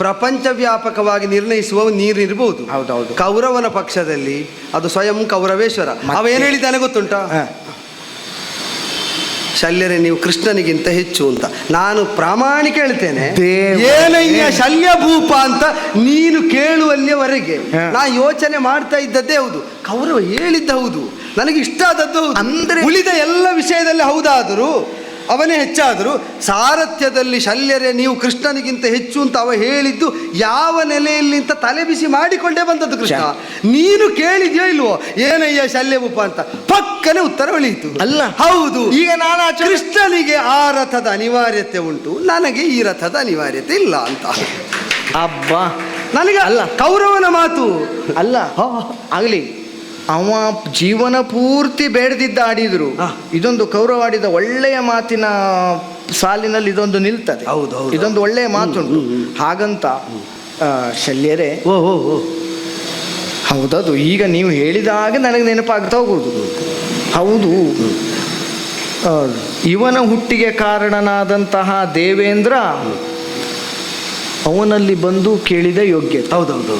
ಪ್ರಪಂಚ ವ್ಯಾಪಕವಾಗಿ ನಿರ್ಣಯಿಸುವ ನೀರಿರಬಹುದು. ಹೌದೌದು. ಕೌರವನ ಪಕ್ಷದಲ್ಲಿ ಅದು ಸ್ವಯಂ ಕೌರವೇಶ್ವರ. ಅವ ಏನ್ ಹೇಳಿದ್ದಾನೆ ಗೊತ್ತುಂಟ? ಶಲ್ಯರೇ, ನೀವು ಕೃಷ್ಣನಿಗಿಂತ ಹೆಚ್ಚು ಅಂತ. ನಾನು ಪ್ರಾಮಾಣಿಕ ಹೇಳ್ತೇನೆ, ಏನಯ್ಯ ಶಲ್ಯ ಭೂಪ ಅಂತ ನೀನು ಕೇಳುವಲ್ಲಿಯವರೆಗೆ ನಾ ಯೋಚನೆ ಮಾಡ್ತಾ ಇದ್ದದ್ದೇ ಹೌದು. ಕೌರವ ಹೇಳಿದ್ದ ಹೌದು, ನನಗೆ ಇಷ್ಟ ಆದದ್ದು ಅಂದ್ರೆ ಉಳಿದ ಎಲ್ಲ ವಿಷಯದಲ್ಲಿ ಹೌದಾದರೂ ಅವನೇ ಹೆಚ್ಚಾದರೂ ಸಾರಥ್ಯದಲ್ಲಿ ಶಲ್ಯರೇ ನೀವು ಕೃಷ್ಣನಿಗಿಂತ ಹೆಚ್ಚು ಅಂತ ಅವ ಹೇಳಿದ್ದು ಯಾವ ನೆಲೆಯಲ್ಲಿ ಅಂತ ತಲೆ ಬಿಸಿ ಮಾಡಿಕೊಂಡೇ ಬಂದದ್ದು ಕೃಷ್ಣ. ನೀನು ಕೇಳಿದ್ಯೋ ಇಲ್ವೋ ಏನಯ್ಯ ಶಲ್ಯಭೂಪ ಅಂತ, ಪಕ್ಕನೆ ಉತ್ತರ ಹೊಳಿಯಿತು. ಅಲ್ಲ ಹೌದು, ಈಗ ನಾನು ಕೃಷ್ಣನಿಗೆ ಆ ರಥದ ಅನಿವಾರ್ಯತೆ ಉಂಟು, ನನಗೆ ಈ ರಥದ ಅನಿವಾರ್ಯತೆ ಇಲ್ಲ ಅಂತ. ಅಬ್ಬಾ, ನನಗೆ ಅಲ್ಲ ಕೌರವನ ಮಾತು ಅಲ್ಲ ಆಗಲಿ, ಅವ ಜೀವನ ಪೂರ್ತಿ ಬೇಡದಿದ್ದ ಆಡಿದ್ರು ಇದೊಂದು ಕೌರವ ಆಡಿದ ಒಳ್ಳೆಯ ಮಾತಿನ ಸಾಲಿನಲ್ಲಿ ಇದೊಂದು ನಿಲ್ತದೆ. ಇದೊಂದು ಒಳ್ಳೆಯ ಮಾತುಂಟು. ಹಾಗಂತ ಶಲ್ಯರೇ, ಹೌದದು ಈಗ ನೀವು ಹೇಳಿದಾಗ ನನಗೆ ನೆನಪಾಗ್ತಾ ಹೋಗುವುದು. ಹೌದು, ಇವನ ಹುಟ್ಟಿಗೆ ಕಾರಣನಾದಂತಹ ದೇವೇಂದ್ರ ಅವನಲ್ಲಿ ಬಂದು ಕೇಳಿದ ಯೋಗ್ಯತೆ. ಹೌದೌದು,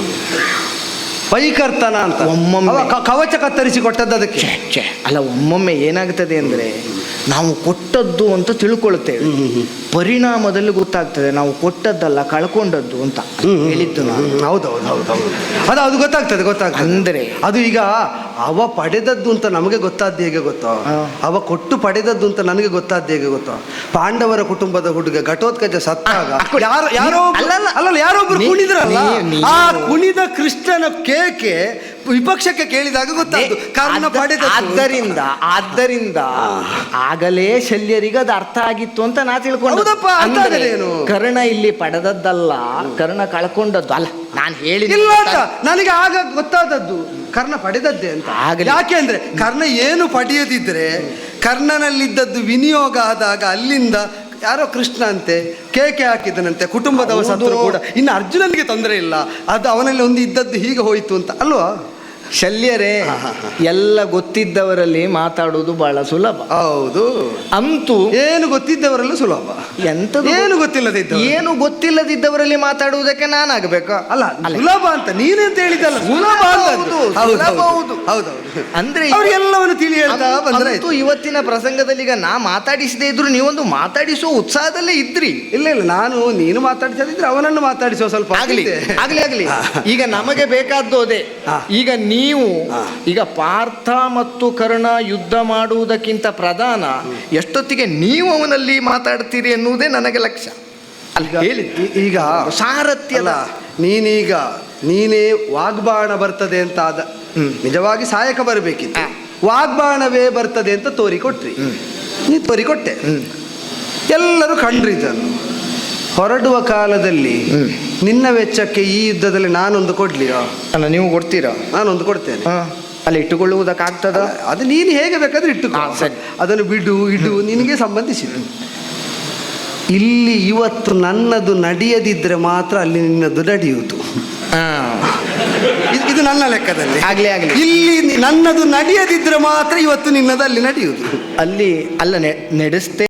ವೈಕರ್ತನ ಅಂತ ಒಮ್ಮೊಮ್ಮೆ ಕವಚ ಕತ್ತರಿಸಿ ಕೊಟ್ಟದ್ದು ಅದಕ್ಕೆ. ಅಲ್ಲ, ಒಮ್ಮೊಮ್ಮೆ ಏನಾಗ್ತದೆ ಅಂದರೆ ನಾವು ಕೊಟ್ಟದ್ದು ಅಂತ ತಿಳ್ಕೊಳ್ತೇವೆ, ಪರಿಣಾಮದಲ್ಲಿ ಗೊತ್ತಾಗ್ತದೆ ನಾವು ಕೊಟ್ಟದ್ದಲ್ಲ ಕಳ್ಕೊಂಡದ್ದು ಅಂತ ಹೇಳಿದ್ದು ನಾನು. ಹೌದೌದು ಹೌದೌದು, ಅದು ಗೊತ್ತಾಗ್ತದೆ ಅಂದರೆ ಅದು ಈಗ ಅವ ಪಡೆದದ್ದು ಅಂತ ನಮಗೆ ಗೊತ್ತಾದ್ದು ಹೇಗೆ ಗೊತ್ತೋ, ಅವ ಕೊಟ್ಟು ಪಡೆದದ್ದು ಅಂತ ನನಗೆ ಗೊತ್ತಾದ್ದು ಹೇಗೆ ಗೊತ್ತೋ. ಪಾಂಡವರ ಕುಟುಂಬದ ಹುಡುಗ ಘಟೋತ್ಕಚ ಸತ್ತಾಗ ಯಾರೊಬ್ರು ಕುಣಿದ್ರಲ್ಲ, ಆ ಕುಣಿದ ಕೃಷ್ಣನ ಕೇಕೆ ವಿಪಕ್ಷಕ್ಕೆ ಕೇಳಿದಾಗ ಗೊತ್ತಾಯ್ತು ಕರ್ಣ ಪಡೆದ. ಆದ್ದರಿಂದ ಆಗಲೇ ಶಲ್ಯರಿಗೆ ಅದು ಅರ್ಥ ಆಗಿತ್ತು ಅಂತ ನಾ ತಿಳ್ಕೊಂಡು. ಕರ್ಣ ಇಲ್ಲಿ ಪಡೆದದ್ದಲ್ಲ, ಕರ್ಣ ಕಳ್ಕೊಂಡದ್ದು ಅಲ್ಲ, ನಾನು ಹೇಳಿಲ್ಲ ನನಗೆ ಆಗ ಗೊತ್ತಾದದ್ದು ಕರ್ಣ ಪಡೆದದ್ದೇ ಅಂತ. ಯಾಕೆ ಅಂದ್ರೆ ಕರ್ಣ ಏನು ಪಡೆಯದಿದ್ರೆ ಕರ್ಣನಲ್ಲಿದ್ದದ್ದು ವಿನಿಯೋಗ ಆದಾಗ ಅಲ್ಲಿಂದ ಯಾರೋ ಕೃಷ್ಣ ಅಂತೆ ಕೇಕೆ ಹಾಕಿದನಂತೆ, ಕುಟುಂಬದವ ಸತ್ತರು ಕೂಡ, ಇನ್ನು ಅರ್ಜುನನಿಗೆ ತೊಂದರೆ ಇಲ್ಲ, ಅದು ಅವನಲ್ಲಿ ಒಂದು ಇದ್ದದ್ದು ಹೀಗೆ ಹೋಯಿತು ಅಂತ ಅಲ್ವಾ. ಶಲ್ಯರೇ, ಎಲ್ಲ ಗೊತ್ತಿದ್ದವರಲ್ಲಿ ಮಾತಾಡುವುದು ಬಹಳ ಸುಲಭ. ಹೌದು, ಅಂತೂ ಏನು ಗೊತ್ತಿದ್ದವರೆಲ್ಲ ಸುಲಭ, ಎಂತ ಏನು ಗೊತ್ತಿಲ್ಲದಿದ್ದವರಲ್ಲಿ ಮಾತಾಡುವುದಕ್ಕೆ ನಾನಾಗಬೇಕು ಅಲ್ಲ ಸುಲಭ ಅಂತ ನೀನಂತ ಹೇಳಿದಲ್ಲ, ಸುಲಭ. ಹೌದು, ಅಂದ್ರೆ ಎಲ್ಲವನ್ನು ತಿಳಿ ಹೇಳ್ತಾ ಬಂದ್ರೆ ಇವತ್ತಿನ ಪ್ರಸಂಗದಲ್ಲಿ ಈಗ ನಾ ಮಾತಾಡಿಸದೇ ಇದ್ರು ನೀವೊಂದು ಮಾತಾಡಿಸುವ ಉತ್ಸಾಹದಲ್ಲೇ ಇದ್ರಿ. ಇಲ್ಲ, ನೀನು ಮಾತಾಡಿಸದಿದ್ರೆ ಅವನನ್ನು ಮಾತಾಡಿಸುವ ಸ್ವಲ್ಪ ಆಗ್ಲಿ. ಈಗ ನಮಗೆ ಬೇಕಾದ್ದು ಅದೇ. ಈಗ ನೀವು ಈಗ ಪಾರ್ಥ ಮತ್ತು ಕರ್ಣ ಯುದ್ಧ ಮಾಡುವುದಕ್ಕಿಂತ ಪ್ರಧಾನ ಎಷ್ಟೊತ್ತಿಗೆ ನೀವು ಅವನಲ್ಲಿ ಮಾತಾಡ್ತೀರಿ ಎನ್ನುವುದೇ ನನಗೆ ಲಕ್ಷ್ಯ. ಈಗ ಸಾರಥ್ಯದ ನೀನೇ ವಾಗ್ಬಾಣ ಬರ್ತದೆ ಅಂತ ಆದ, ನಿಜವಾಗಿ ಸಹಾಯಕ ಬರಬೇಕಿತ್ತು, ವಾಗ್ಬಾಣವೇ ಬರ್ತದೆ ಅಂತ ತೋರಿಕೊಟ್ರಿ, ನೀ ತೋರಿಕೊಟ್ಟೆ, ಎಲ್ಲರೂ ಕಂಡ್ರಿ ಇದನ್ನು. ಹೊರಡುವ ಕಾಲದಲ್ಲಿ ನಿನ್ನ ವೆಚ್ಚಕ್ಕೆ ಈ ಯುದ್ಧದಲ್ಲಿ ನಾನೊಂದು ಕೊಡ್ಲಿಯೋ? ಅಲ್ಲ, ನೀವು ಕೊಡ್ತೀರಾ? ನಾನೊಂದು ಕೊಡ್ತೇನೆ. ಅಲ್ಲಿ ಇಟ್ಟುಕೊಳ್ಳುವುದಕ್ಕಾಗ್ತದ? ಅದು ನೀನು ಹೇಗೆ ಬೇಕಾದ್ರೆ ಇಟ್ಟುಕೊ, ಅದನ್ನು ಬಿಡು ನಿನಗೆ ಸಂಬಂಧಿಸಿದೆ. ಇಲ್ಲಿ ಇವತ್ತು ನನ್ನದು ನಡೆಯದಿದ್ರೆ ಮಾತ್ರ ಅಲ್ಲಿ ನಿನ್ನದು ನಡೆಯುವುದು. ಇದು ನನ್ನ ಲೆಕ್ಕದಲ್ಲಿ ಇಲ್ಲಿ ನನ್ನದು ನಡೆಯದಿದ್ರೆ ಮಾತ್ರ ಇವತ್ತು ನಿನ್ನದು ಅಲ್ಲಿ ನಡೆಯುವುದು. ಅಲ್ಲಿ ನಡೆಸ್ತೇ